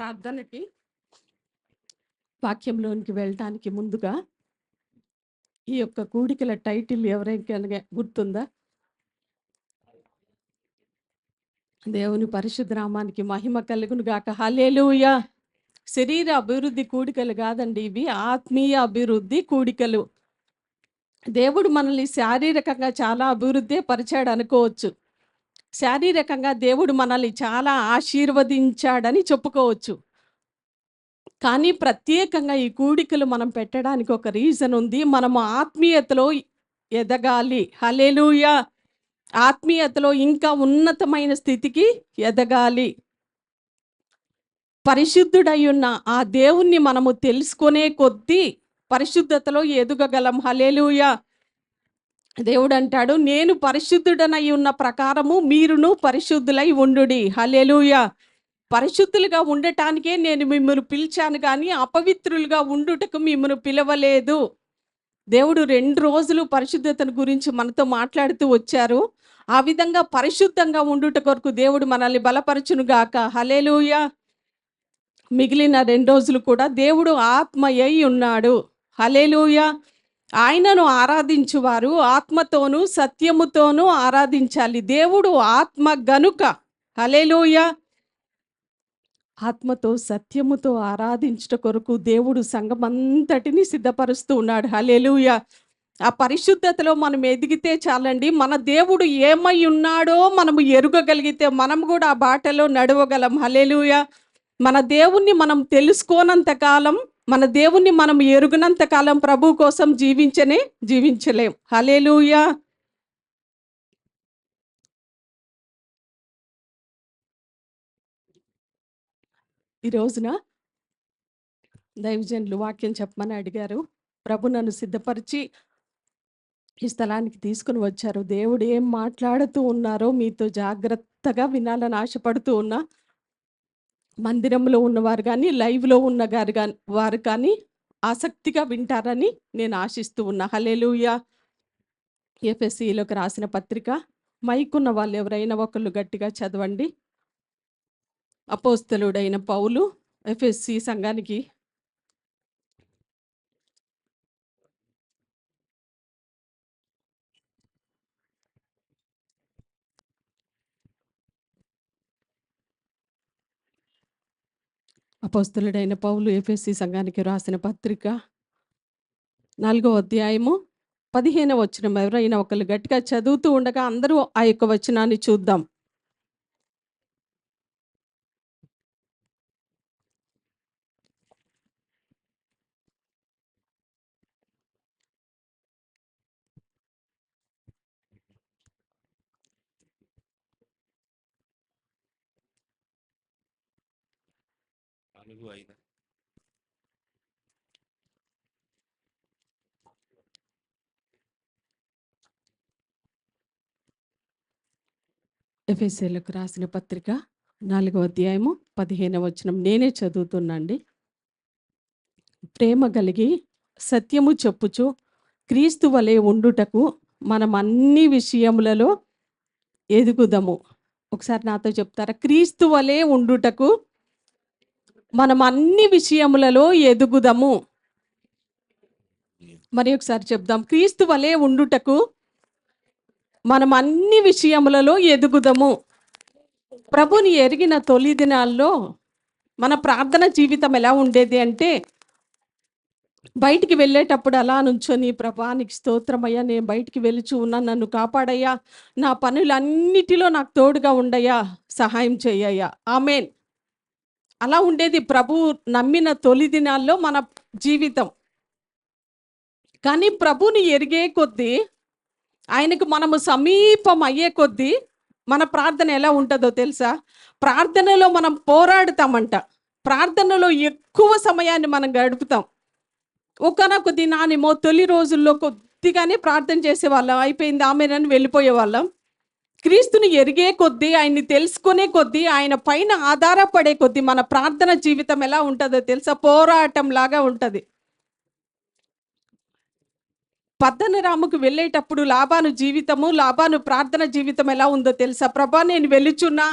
ప్రార్థనకి వాక్యంలోనికి వెళ్ళటానికి ముందుగా ఈ యొక్క కూడికల టైటిల్ ఎవరికైనా గుర్తుందా? దేవుని పరిశుద్ధ నామానికి మహిమ కలుగును గాక. హల్లెలూయా. శరీర అభివృద్ధి కూడికలు కాదండి, ఇవి ఆత్మీయ అభివృద్ధి కూడికలు. దేవుడు మనల్ని శారీరకంగా చాలా అభివృద్ధి పరిచాడు అనుకోవచ్చు. శారీరకంగా దేవుడు మనల్ని చాలా ఆశీర్వదించాడని చెప్పుకోవచ్చు. కానీ ప్రత్యేకంగా ఈ కూడికలు మనం పెట్టడానికి ఒక రీజన్ ఉంది. మనము ఆత్మీయతలో ఎదగాలి. హల్లెలూయా. ఆత్మీయతలో ఇంకా ఉన్నతమైన స్థితికి ఎదగాలి. పరిశుద్ధుడై ఉన్న ఆ దేవుణ్ణి మనము తెలుసుకునే కొద్దీ పరిశుద్ధతలో ఎదగగలం. హల్లెలూయా. దేవుడు అంటాడు, నేను పరిశుద్ధుడనై ఉన్న ప్రకారము మీరును పరిశుద్ధులై ఉండుడి. హల్లెలూయా. పరిశుద్ధులుగా ఉండటానికే నేను మిమ్మల్ని పిలిచాను, కానీ అపవిత్రులుగా ఉండుటకు మిమ్మల్ని పిలవలేదు. దేవుడు 2 రోజులు పరిశుద్ధతను గురించి మనతో మాట్లాడుతూ వచ్చారు. ఆ విధంగా పరిశుద్ధంగా ఉండుట కొరకు దేవుడు మనల్ని బలపరచునుగాక. హల్లెలూయా. మిగిలిన 2 రోజులు కూడా దేవుడు ఆత్మయై ఉన్నాడు. హల్లెలూయా. ఆయనను ఆరాధించువారు ఆత్మతోనూ సత్యముతోనూ ఆరాధించాలి. దేవుడు ఆత్మ గనుక హల్లెలూయా. ఆత్మతో సత్యముతో ఆరాధించుట కొరకు దేవుడు సంఘమంతటిని సిద్ధపరుస్తూ ఉన్నాడు. హల్లెలూయా. ఆ పరిశుద్ధతలో మనం ఎదిగితే చాలండి. మన దేవుడు ఏమై ఉన్నాడో మనము ఎరుగగలిగితే మనం కూడా ఆ బాటలో నడవగలం. హల్లెలూయా. మన దేవుణ్ణి మనం తెలుసుకోనంత కాలం, మన దేవుణ్ణి మనం ఎరుగనంత కాలం ప్రభు కోసం జీవించలేం. హల్లెలూయా. ఈ రోజున దైవజనులు వాక్యం చెప్పమని అడిగారు. ప్రభు నన్ను సిద్ధపరిచి ఈ స్థలానికి తీసుకుని వచ్చారు. దేవుడు ఏం మాట్లాడుతూ ఉన్నారో మీతో జాగ్రత్తగా వినాలని ఆశపడుతూ ఉన్నా. మందిరంలో ఉన్నవారు కానీ, లైవ్లో ఉన్న వారు కానీ ఆసక్తిగా వింటారని నేను ఆశిస్తూ ఉన్నా. హల్లెలూయా. ఎఫెసీలోకి రాసిన పత్రిక, మైకున్న వాళ్ళు ఎవరైనా ఒకళ్ళు గట్టిగా చదవండి. అపోస్తలుడైన పౌలు ఎఫెసీ సంఘానికి అపోస్తలుడైన పౌలు ఎఫెసీ సంఘానికి రాసిన పత్రిక 4వ అధ్యాయము 15వ వచనం ఎవరైనా ఒకళ్ళు గట్టిగా చదువుతూ ఉండగా అందరూ ఆ యొక్క వచనాన్ని చూద్దాం. ఎఫెసీలకు రాసిన పత్రిక 4వ అధ్యాయము 15వ వచనం నేనే చదువుతున్నాండి. ప్రేమ కలిగి సత్యము చెప్పుచు క్రీస్తు వలె ఉండుటకు మనం అన్ని విషయములలో ఎదుగుదము. ఒకసారి నాతో చెప్తారా? క్రీస్తు వలె ఉండుటకు మనం అన్ని విషయములలో ఎదుగుదము. మరి ఒకసారి చెప్దాం. క్రీస్తు వలె ఉండుటకు మనం అన్ని విషయములలో ఎదుగుదము. ప్రభుని ఎరిగిన తొలి దినాల్లో మన ప్రార్థన జీవితం ఎలా ఉండేది అంటే, బయటికి వెళ్ళేటప్పుడు అలా నుంచొని, ప్రభా నీకు స్తోత్రమయ్యా, నేను బయటికి వెళుచు ఉన్నా, నన్ను కాపాడయ్యా, నా పనులన్నిటిలో నాకు తోడుగా ఉండయ్యా, సహాయం చెయ్యయ్యా, ఆమేన్. అలా ఉండేది ప్రభు నమ్మిన తొలి దినాల్లో మన జీవితం. కానీ ప్రభుని ఎరిగే కొద్దీ, ఆయనకు మనము సమీపం అయ్యే కొద్దీ మన ప్రార్థన ఎలా ఉంటుందో తెలుసా? ప్రార్థనలో మనం పోరాడుతామంట. ప్రార్థనలో ఎక్కువ సమయాన్ని మనం గడుపుతాం. ఒకనొక దినానేమో తొలి రోజుల్లో కొద్దిగానే ప్రార్థన చేసేవాళ్ళం, అయిపోయింది ఆమెనని వెళ్ళిపోయేవాళ్ళం. క్రీస్తుని ఎరిగే కొద్దీ, ఆయన్ని తెలుసుకునే కొద్దీ, ఆయన పైన ఆధారపడే కొద్దీ మన ప్రార్థన జీవితం ఎలా ఉంటుందో తెలుసా? పోరాటం లాగా ఉంటుంది. పద్దనరాముకు వెళ్ళేటప్పుడు లాబాను జీవితము, లాబాను ప్రార్థన జీవితం ఎలా ఉందో తెలుసా? ప్రభా, నేను వెళ్ళుచున్నా,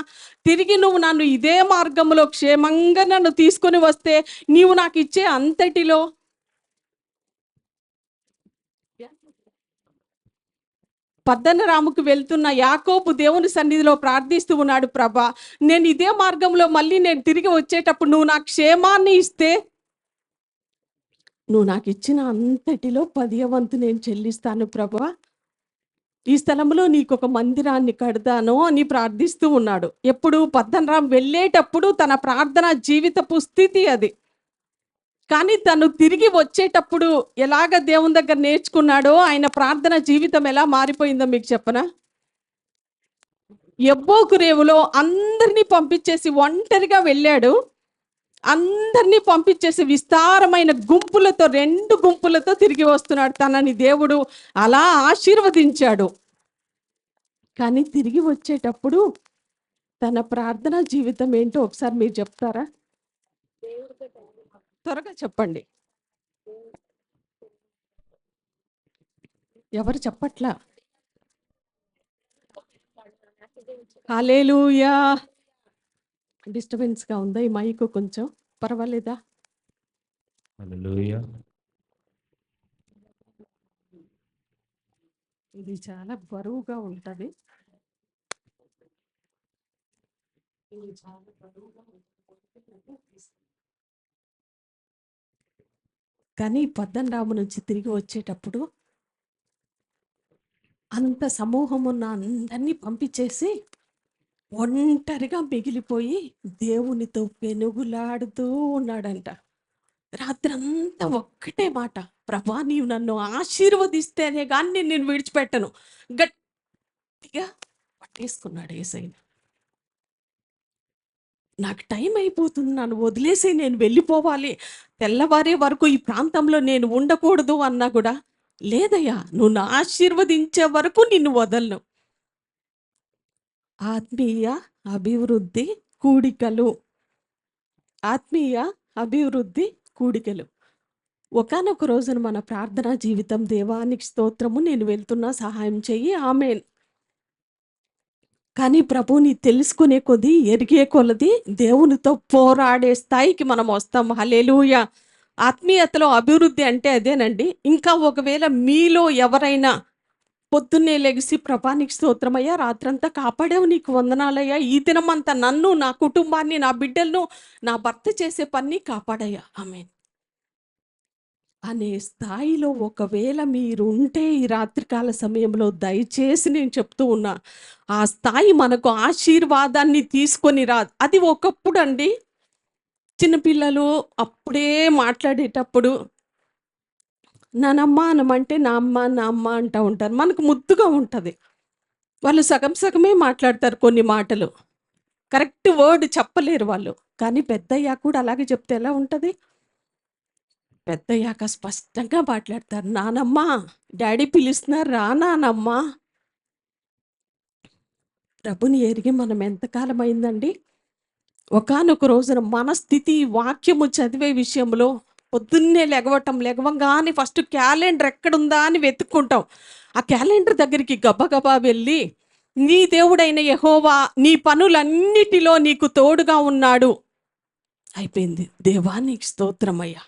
తిరిగి నువ్వు నన్ను ఇదే మార్గంలో క్షేమంగా నన్ను తీసుకొని వస్తే నీవు నాకు ఇచ్చే అంతటిలో పద్దనరాముకు వెళ్తున్న యాకోబు దేవుని సన్నిధిలో ప్రార్థిస్తూ ఉన్నాడు, ప్రభా, నేను ఇదే మార్గంలో మళ్ళీ నేను తిరిగి వచ్చేటప్పుడు నువ్వు నాకు క్షేమాన్ని ఇస్తే నువ్వు నాకు ఇచ్చిన అంతటిలో 10వ వంతు నేను చెల్లిస్తాను ప్రభా. ఈ స్థలంలో నీకు ఒక మందిరాన్ని కడతాను అని ప్రార్థిస్తూ ఉన్నాడు. ఎప్పుడు పద్దనరాం వెళ్ళేటప్పుడు తన ప్రార్థన జీవితపు స్థితి అది. కానీ తను తిరిగి వచ్చేటప్పుడు ఎలాగ దేవుని దగ్గర నేర్చుకున్నాడో, ఆయన ప్రార్థన జీవితం ఎలా మారిపోయిందో మీకు చెప్పనా? యబ్బోకు రేవులో అందరినీ పంపించేసి ఒంటరిగా వెళ్ళాడు. అందరినీ పంపించేసి విస్తారమైన గుంపులతో, 2 గుంపులతో తిరిగి వస్తున్నాడు. తనని దేవుడు అలా ఆశీర్వదించాడు. కానీ తిరిగి వచ్చేటప్పుడు తన ప్రార్థనా జీవితం ఏంటో ఒకసారి మీరు చెప్తారా? త్వరగా చెప్పండి. ఎవరు చెప్పట్లా? హల్లెలూయా. డిస్టర్బెన్స్గా ఉందా ఈ మైక్? కొంచెం పర్వాలేదా? హల్లెలూయా. ఇది చాలా బరువుగా ఉంటుంది. కానీ పద్దనరాము నుంచి తిరిగి వచ్చేటప్పుడు అంత సమూహం ఉన్న అందరినీ పంపించేసి ఒంటరిగా మిగిలిపోయి దేవునితో పెనుగులాడుతూ ఉన్నాడంట. రాత్రంతా ఒక్కటే మాట, ప్రభా, నీవు నన్ను ఆశీర్వదిస్తేనే కానీ నేను విడిచిపెట్టను. గట్టిగా పట్టేసుకున్నాడు యేసయ్యను. నాకు టైం అయిపోతుంది, నన్ను వదిలేసి నేను వెళ్ళిపోవాలి, తెల్లవారే వరకు ఈ ప్రాంతంలో నేను ఉండకూడదు అన్నా కూడా, లేదయ్యా, నువ్వు నా ఆశీర్వదించే వరకు నిన్ను వదలను. ఆత్మీయ అభివృద్ధి కూడికలు. ఆత్మీయ అభివృద్ధి కూడికలు. ఒకానొక రోజున మన ప్రార్థనా జీవితం, దేవానికి స్తోత్రము, నేను వెళ్తున్నా, సహాయం చెయ్యి, ఆమేన్. కానీ ప్రభుని తెలుసుకునే కొద్దీ, ఎరిగే కొలది దేవునితో పోరాడే స్థాయికి మనం వస్తాం. హల్లెలూయా. ఆత్మీయతలో అభివృద్ధి అంటే అదేనండి. ఇంకా ఒకవేళ మీలో ఎవరైనా పొద్దున్నే లెగిసి, ప్రభానికి స్తోత్రమయ్యా, రాత్రంతా కాపాడావు, నీకు వందనాలయ్యా, ఈ దినమంతా నన్ను, నా కుటుంబాన్ని, నా బిడ్డలను, నా భర్త చేసే పని కాపాడయ్యా, ఆమేన్ అనే స్థాయిలో ఒకవేళ మీరు ఉంటే ఈ రాత్రికాల సమయంలో దయచేసి నేను చెప్తూ ఉన్నా, ఆ స్థాయి మనకు ఆశీర్వాదాన్ని తీసుకొని రాదు. అది ఒకప్పుడు అండి. చిన్నపిల్లలు అప్పుడే మాట్లాడేటప్పుడు నానమ్మ అనమంటే నా అమ్మ నా అమ్మ అంటూ ఉంటారు. మనకు ముద్దుగా ఉంటుంది. వాళ్ళు సగం సగమే మాట్లాడతారు కొన్ని మాటలు. కరెక్ట్ వర్డ్ చెప్పలేరు వాళ్ళు. కానీ పెద్దయ్యాక కూడా అలాగే చెప్తే ఎలా ఉంటుంది? పెద్దయ్యాక స్పష్టంగా మాట్లాడతారు. నానమ్మ, డాడీ పిలుస్తున్నారు, రా నానమ్మ. ప్రభుని ఎరిగి మనం ఎంతకాలం అయిందండి? ఒకానొక రోజున మన స్థితి, వాక్యము చదివే విషయంలో పొద్దున్నే లెగవంగానే ఫస్ట్ క్యాలెండర్ ఎక్కడుందా అని వెతుక్కుంటాం. ఆ క్యాలెండర్ దగ్గరికి గబగబా వెళ్ళి, నీ దేవుడైన యెహోవా నీ పనులన్నిటిలో నీకు తోడుగా ఉన్నాడు, అయిపోయింది, దేవానికి స్తోత్రమయ్యా.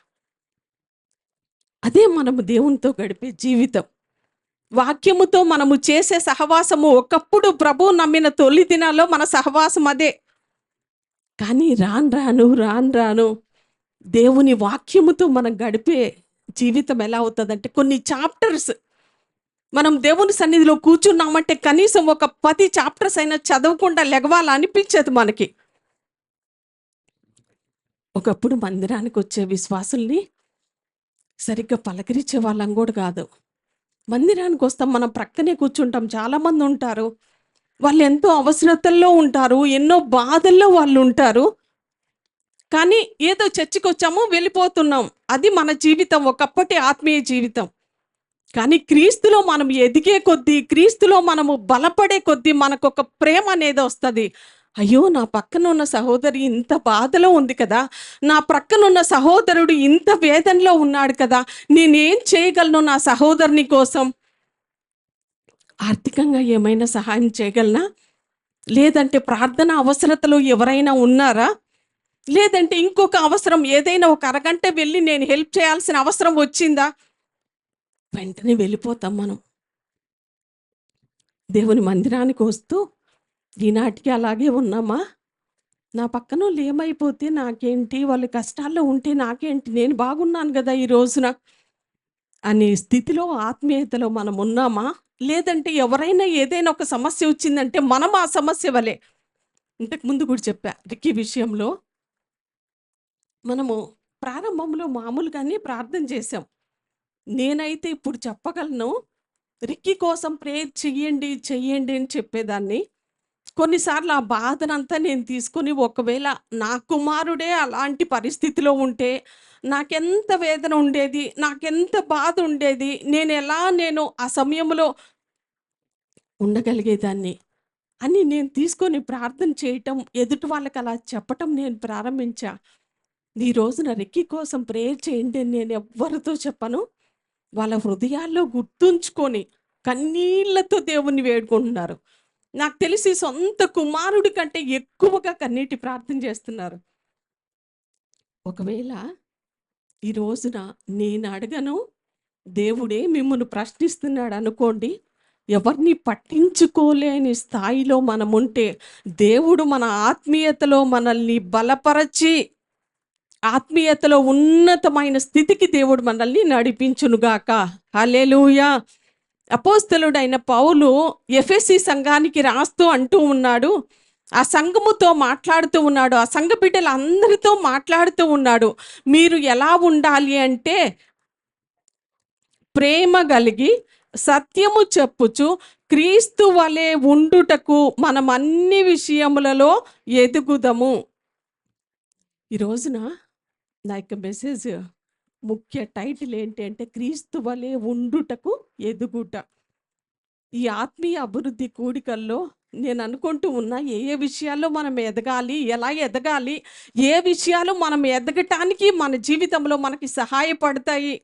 అదే మనము దేవునితో గడిపే జీవితం. వాక్యముతో మనము చేసే సహవాసము. ఒకప్పుడు ప్రభు నమ్మిన తొలి దినాల్లో మన సహవాసం అదే. కానీ రాను దేవుని వాక్యముతో మనం గడిపే జీవితం ఎలా అవుతుందంటే, కొన్ని చాప్టర్స్ మనం దేవుని సన్నిధిలో కూర్చున్నామంటే కనీసం ఒక 10 చాప్టర్స్ అయినా చదవకుండా లెగవాలా అనిపించదు మనకి. ఒకప్పుడు మందిరానికి వచ్చే విశ్వాసుల్ని సరిగ్గా పలకరించే వాళ్ళం కూడా కాదు. మందిరానికి వస్తాం, మనం ప్రక్కనే కూర్చుంటాం, చాలామంది ఉంటారు, వాళ్ళు ఎంతో అవసరతల్లో ఉంటారు, ఎన్నో బాధల్లో వాళ్ళు ఉంటారు. కానీ ఏదో చర్చికి వచ్చాము, వెళ్ళిపోతున్నాం. అది మన జీవితం, ఒకప్పటి ఆత్మీయ జీవితం. కానీ క్రీస్తులో మనం ఎదిగే కొద్దీ, క్రీస్తులో మనము బలపడే కొద్దీ మనకు ఒక ప్రేమ అనేది వస్తుంది. అయ్యో! నా పక్కన ఉన్న సహోదరి ఇంత బాధలో ఉంది కదా! నా ప్రక్కనున్న సహోదరుడు ఇంత వేదనలో ఉన్నాడు కదా! నేనేం చేయగలను నా సహోదరుని కోసం? ఆర్థికంగా ఏమైనా సహాయం చేయగలనా? లేదంటే ప్రార్థన అవసరతలో ఎవరైనా ఉన్నారా? లేదంటే ఇంకొక అవసరం ఏదైనా ఒక అరగంట వెళ్లి నేను హెల్ప్ చేయాల్సిన అవసరం వచ్చిందా? వెంటనే వెళ్ళిపోతాం మనం. దేవుని మందిరానికి వస్తూ ఈనాటికి అలాగే ఉన్నామా? నా పక్కనోళ్ళు ఏమైపోతే నాకేంటి? వాళ్ళు కష్టాల్లో ఉంటే నాకేంటి? నేను బాగున్నాను గదా! ఈ రోజున అనే స్థితిలో ఆత్మీయతలో మనం ఉన్నామా? లేదంటే ఎవరైనా ఏదైనా ఒక సమస్య వచ్చిందంటే మనం ఆ సమస్య వలె ఇంతకు ముందు కూడా చెప్పా. రిక్కీ విషయంలో మనము ప్రారంభంలో మామూలుగానే ప్రార్థన చేశాం. నేనైతే ఇప్పుడు చెప్పగలను. రిక్కీ కోసం ప్రేయర్ చెయ్యండి, చెయ్యండి అని చెప్పేదాన్ని. కొన్నిసార్లు ఆ బాధనంతా నేను తీసుకొని ఒకవేళ నా కుమారుడే అలాంటి పరిస్థితిలో ఉంటే నాకెంత వేదన ఉండేది, నాకెంత బాధ ఉండేది, నేను ఆ సమయంలో ఉండగలిగేదాన్ని అని నేను తీసుకొని ప్రార్థన చేయటం, ఎదుటి వాళ్ళకి అలా చెప్పటం నేను ప్రారంభించా. ఈ రోజున రెక్కీ కోసం ప్రేయర్ చేయండి అని నేను ఎవ్వరితో చెప్పను. వాళ్ళ హృదయాల్లో గుర్తుంచుకొని కన్నీళ్లతో దేవుణ్ణి వేడుకుంటున్నారు. నాకు తెలిసి సొంత కుమారుడి కంటే ఎక్కువగా కన్నీటి ప్రార్థన చేస్తున్నారు. ఒకవేళ ఈ రోజున నేను అడగను, దేవుడే మిమ్మల్ని ప్రశ్నిస్తున్నాడు అనుకోండి. ఎవరిని పట్టించుకోలేని స్థాయిలో మనముంటే, దేవుడు మన ఆత్మీయతలో మనల్ని బలపరచి, ఆత్మీయతలో ఉన్నతమైన స్థితికి దేవుడు మనల్ని నడిపించునుగాక. హల్లెలూయా! అపోస్తలుడైన పౌలు ఎఫెసీ సంఘానికి రాస్తూ అంటూ ఉన్నాడు. ఆ సంఘముతో మాట్లాడుతూ ఉన్నాడు. ఆ సంఘ బిడ్డలందరితో మాట్లాడుతూ ఉన్నాడు. మీరు ఎలా ఉండాలి అంటే ప్రేమ గలిగి సత్యము చెప్పుచు క్రీస్తు వలె ఉండుటకు మనం అన్ని విషయములలో ఎదుగుదము. ఈ రోజున నా యొక్క మెసేజ్ ముఖ్య టైటిల్ ఏంటి అంటే క్రీస్తు వలె ఉండుటకు ఎదుగుట. ఈ ఆత్మీయ అభివృద్ధి కూడికల్లో నేను అనుకుంటూ ఉన్నా ఏ విషయాల్లో మనం ఎదగాలి, ఎలా ఎదగాలి, ఏ విషయాలు మనం ఎదగటానికి మన జీవితంలో మనకి సహాయపడతాయి.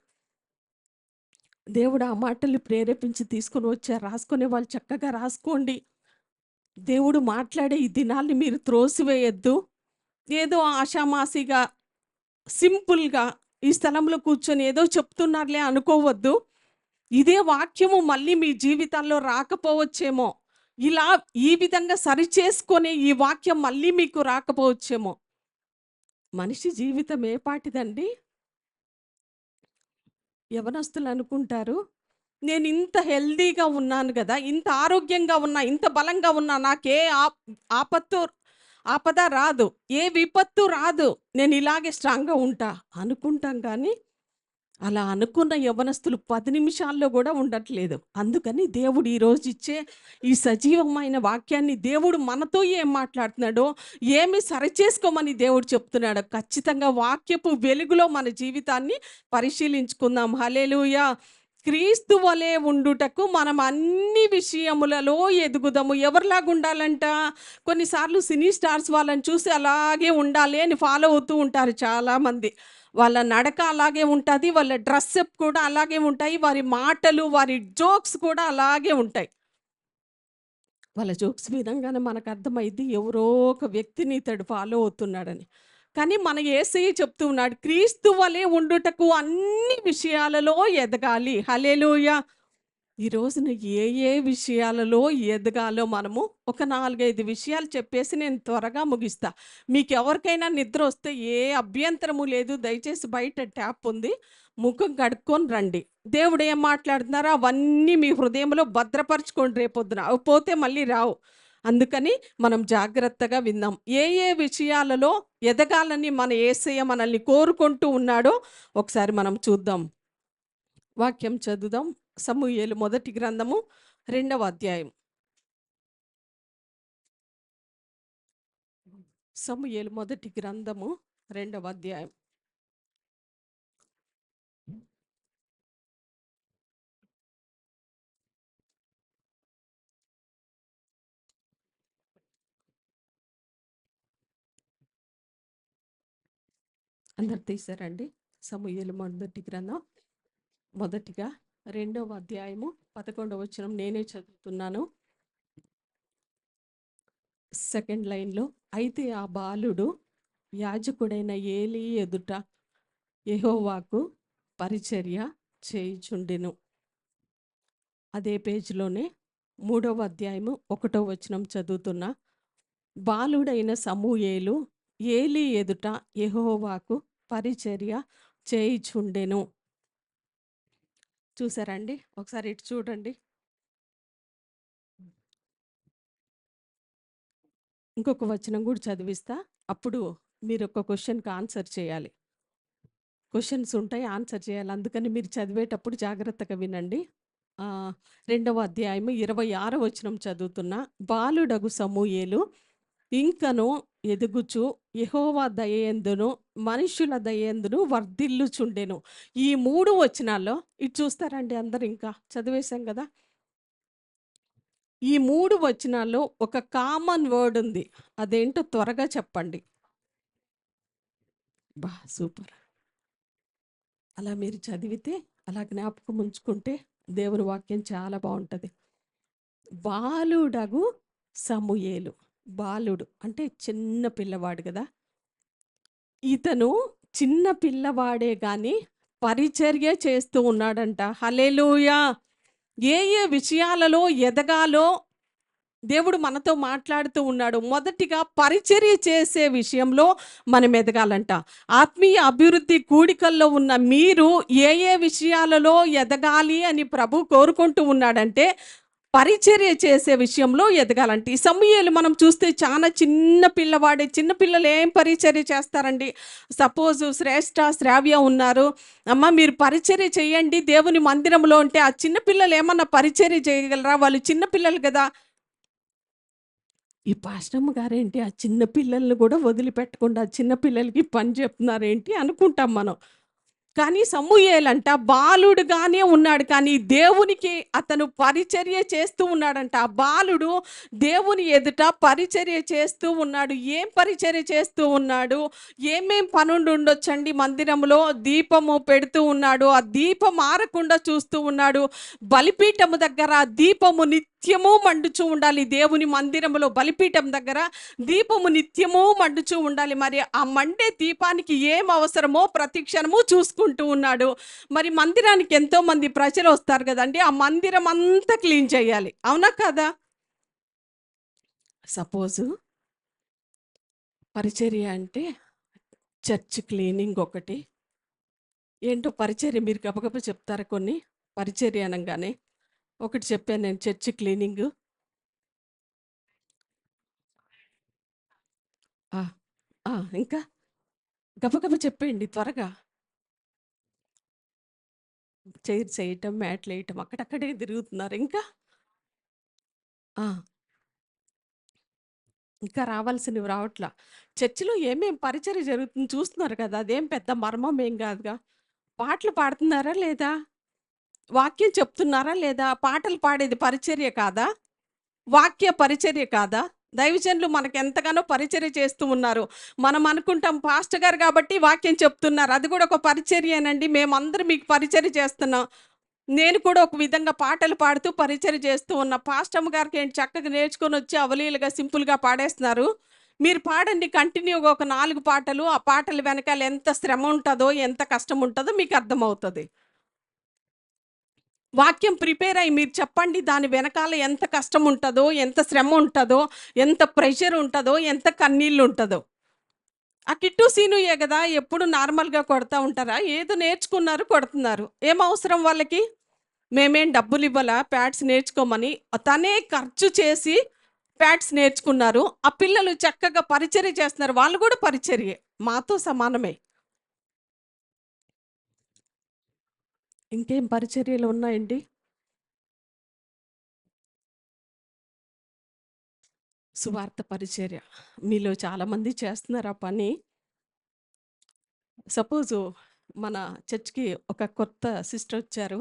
దేవుడు ఆ మాటల్ని ప్రేరేపించి తీసుకొని వచ్చారు. రాసుకునే వాళ్ళు చక్కగా రాసుకోండి. దేవుడు మాట్లాడే ఈ దినాల్ని మీరు త్రోసివేయొద్దు. ఏదో ఆషామాషీగా, సింపుల్‌గా ఈ స్థలంలో కూర్చొని ఏదో చెప్తున్నారులే అనుకోవద్దు. ఇదే వాక్యము మళ్ళీ మీ జీవితాల్లో రాకపోవచ్చేమో. ఇలా ఈ విధంగా సరిచేసుకొని ఈ వాక్యం మళ్ళీ మీకు రాకపోవచ్చేమో. మనిషి జీవితం ఏపాటిదండి? యవనస్తులు అనుకుంటారు, నేనింత హెల్తీగా ఉన్నాను గదా! ఇంత ఆరోగ్యంగా ఉన్నా, ఇంత బలంగా ఉన్నా, నాకే ఆపత్తు ఆపద రాదు. ఏ విపత్తు రాదు. నేనిలాగే స్ట్రాంగ్‌గా ఉంటా అనుకుంటాం గానీ అలా అనుకున్న యవ్వనస్తులు 10 నిమిషాల్లో గూడా ఉండట్లేదు. అందుకని దేవుడు ఈరోజు ఇచ్చే ఈ సజీవమైన వాక్యాన్ని దేవుడు మనతో ఏం మాట్లాడుతున్నాడో, ఏమి సరిచేసుకోమని దేవుడు చెప్తున్నాడో, ఖచ్చితంగా వాక్యపు వెలుగులో మన జీవితాన్ని పరిశీలించుకుందాం. హల్లెలూయా! క్రీస్తు వలె ఉండుటకు మనం అన్ని విషయములలో ఎదుగుదాము. ఎవరిలాగా ఉండాలంట? కొన్నిసార్లు సినీ స్టార్స్ వాళ్ళని చూసి అలాగే ఉండాలి అని ఫాలో అవుతూ ఉంటారు చాలామంది. వాళ్ళ నడక అలాగే ఉంటది. వాళ్ళ డ్రెస్సప్ కూడా అలాగే ఉంటాయి. వారి మాటలు, వారి జోక్స్ కూడా అలాగే ఉంటాయి. వాళ్ళ జోక్స్ వినంగానే మనకర్థమైద్ది ఎవరో ఒక వ్యక్తిని ఇతడు ఫాలో అవుతున్నాడని. కానీ మన యేసయ్య చెప్తూ ఉన్నాడు. క్రీస్తు వలె ఉండుటకు అన్ని విషయాలలో ఎదగాలి. హల్లెలూయా! ఈ రోజున ఏ విషయాలలో ఎదగాలో మనము ఒక 4, 5 విషయాలు చెప్పేసి నేను త్వరగా ముగిస్తా. మీకెవరికైనా నిద్రొస్తే ఏ అభ్యంతరము లేదు. దయచేసి బయట ట్యాప్ ఉంది. ముఖం కడుక్కొని రండి. దేవుడు ఏం మాట్లాడుతున్నారో అవన్నీ మీ హృదయంలో భద్రపరచుకోండి రేపొద్దున. అవి పోతే మళ్ళీ రావు. అందుకని మనం జాగ్రత్తగా విందాం. ఏ విషయాలలో ఎదగాలని మన యేసయ్య మనల్ని కోరుకుంటూ ఉన్నాడో ఒకసారి మనం చూద్దాం. వాక్యం చదువుదాం. సమూయేలు మొదటి గ్రంథము 2వ అధ్యాయం. సమూయేలు మొదటి గ్రంథము 2వ అధ్యాయం. అందరు తీశారండి. సమూయేలు మొదటి గ్రంథం మొదటిగా 2వ అధ్యాయము 11వ వచనం నేనే చదువుతున్నాను. సెకండ్ లైన్‌లో, అయితే ఆ బాలుడు యాజకుడైన ఏలీ ఎదుట యెహోవాకు పరిచర్య చేయుచుండెను. అదే పేజీలోనే 3వ అధ్యాయము 1వ వచనం చదువుతున్నా. బాలుడైన సమూయేలు ఏలీ ఎదుట యెహోవాకు పరిచర్య చేయుచుండెను. చూసారండి? ఒకసారి ఇటు చూడండి. ఇంకొక వచనం కూడా చదివిస్తా. అప్పుడు మీరు ఒక క్వెషన్‌కి ఆన్సర్ చేయాలి. క్వెషన్స్ ఉంటాయి, ఆన్సర్ చేయాలి. అందుకని మీరు చదివేటప్పుడు జాగ్రత్తగా వినండి. 2వ అధ్యాయము 26వ వచనం చదువుతున్నా. బాలుడగు సమూయేలు ఇంకను ఎదుగుచు యెహోవా దయయందును మనుష్యుల దయయందును వర్ధిల్లుచుండెను. ఈ 3 వచనాల్లో ఇటు చూస్తారండి అందరూ, ఇంకా చదివేశాం కదా! ఈ 3 వచనాల్లో ఒక కామన్ వర్డ్ ఉంది. అదేంటో త్వరగా చెప్పండి. సూపర్. అలా మీరు చదివితే, అలా జ్ఞాపకం ఉంచుకుంటే దేవుని వాక్యం చాలా బావుంటది. బాలుడగు సమూయేలు. బాలుడు అంటే చిన్న పిల్లవాడు గదా! ఇతను చిన్న పిల్లవాడే గాని పరిచర్య చేస్తూ ఉన్నాడంట. హల్లెలూయా! ఏ ఏ విషయాలలో ఎదగాలో దేవుడు మనతో మాట్లాడుతూ ఉన్నాడు. మొదటిగా పరిచర్య చేసే విషయంలో మనం ఎదగాలంట. ఆత్మీయ అభివృద్ధి కూడికల్లో ఉన్న మీరు ఏ ఏ విషయాలలో ఎదగాలి అని ప్రభు కోరుకుంటూ ఉన్నాడంటే, పరిచర్య చేసే విషయంలో ఎదగాలంట. ఈ సమూయేలు మనం చూస్తే చాలా చిన్న పిల్లవాడే. చిన్న పిల్లలు ఏం పరిచర్య చేస్తారండి? సపోజు శ్రేష్ఠ, శ్రావ్య ఉన్నారు. అమ్మ మీరు పరిచర్య చేయండి దేవుని మందిరంలో అంటే, ఆ చిన్న పిల్లలు ఏమన్నా పరిచర్య చేయగలరా? వాళ్ళు చిన్న పిల్లలు గదా! ఈ పాస్టమ్మ గారేంటి ఆ చిన్న పిల్లల్ని కూడా వదిలిపెట్టకుండా చిన్న పిల్లలకి పని చెప్తున్నారేంటి అనుకుంటాం మనం. కానీ సమూయేలంట బాలుడుగానే ఉన్నాడు, కానీ దేవునికి అతను పరిచర్య చేస్తూ ఉన్నాడంట. ఆ బాలుడు దేవుని ఎదుట పరిచర్య చేస్తూ ఉన్నాడు. ఏం పరిచర్య చేస్తూ ఉన్నాడు? ఏమేం పనుండి ఉండొచ్చండి? మందిరంలో దీపము పెడుతూ ఉన్నాడు. ఆ దీపం ఆరకుండా చూస్తూ ఉన్నాడు. బలిపీఠము దగ్గర ఆ దీపము నిత్యము మండుచూ ఉండాలి. దేవుని మందిరములో బలిపీఠం దగ్గర దీపము నిత్యము మండుచూ ఉండాలి. మరి ఆ మండే దీపానికి ఏం అవసరమో ప్రతి క్షణము చూసుకుంటూ ఉన్నాడు. మరి మందిరానికి ఎంతో మంది ప్రజలు వస్తారు కదండి, ఆ మందిరం అంతా క్లీన్ చేయాలి. అవునా కదా? సపోజు పరిచర్య అంటే చర్చ్ క్లీనింగ్ ఒకటి. ఏంటో పరిచర్య మీరు గబగబా చెప్తారా కొన్ని? పరిచర్య అనంగానే ఒకటి చెప్పాను నేను, చర్చ్ క్లీనింగ్. ఆ! ఆ! ఇంకా గబగబా చెప్పేయండి త్వరగా. చైర్స్ ఏయటం, మ్యాట్‌లేయటం అక్కడక్కడే తిరుగుతున్నారు. ఇంకా? ఆ! ఇంకా రావాల్సినవి రావట్లా. చర్చిలో ఏమేం పరిచర్య జరుగుతుంది చూస్తున్నారు కదా! అదేం పెద్ద మర్మం ఏం గాదుగా. పాటలు పాడుతున్నారా లేదా? వాక్యం చెప్తున్నారా లేదా? పాటలు పాడేది పరిచర్య కాదా? వాక్య పరిచర్య కాదా? దైవజనులు మనకెంతగానో పరిచర్య చేస్తూ ఉన్నారు. మనం అనుకుంటాం పాస్టర్ గారు కాబట్టి వాక్యం చెప్తున్నారు. అది కూడా ఒక పరిచర్యేనండి. మేమందరం మీకు పరిచర్య చేస్తున్నాం. నేను కూడా ఒక విధంగా పాటలు పాడుతూ పరిచర్య చేస్తూ ఉన్నా. పాస్టమ్మ గారికి ఏంటి చక్కగా నేర్చుకొనొచ్చి అవలీలగా సింపుల్‌గా పాడేస్తున్నారు. మీరు పాడండి కంటిన్యూగా ఒక 4 పాటలు. ఆ పాటల వెనకాల ఎంత శ్రమ ఉంటదో, ఎంత కష్టం ఉంటదో మీకు అర్థమవుతది. వాక్యం ప్రిపేర్ అయ్యి మీరు చెప్పండి. దాని వెనకాల ఎంత కష్టం ఉంటదో, ఎంత శ్రమ ఉంటదో, ఎంత ప్రెషర్ ఉంటదో, ఎంత కన్నీళ్లుంటదో. ఆ కిట్టు, సీనుయే గదా! ఎప్పుడు నార్మల్‌గా కొడతా ఉంటారా? ఏదో నేర్చుకున్నారు కొడుతున్నారు. ఏం అవసరం వాళ్ళకి? మేమేం డబ్బులివ్వలా ప్యాడ్స్ నేర్చుకోమని. తనే ఖర్చు చేసి ప్యాడ్స్ నేర్చుకున్నారు. ఆ పిల్లలు చక్కగా పరిచర్య చేస్తున్నారు. వాళ్ళు గూడా పరిచర్యే. మాతో సమానమే. ఇంకేం పరిచర్యలు ఉన్నాయండి? సువార్త పరిచర్య. మీలో చాలామంది చేస్తున్నారు ఆ పని. సపోజు మన చర్చ్‌కి ఒక కొత్త సిస్టర్ వచ్చారు.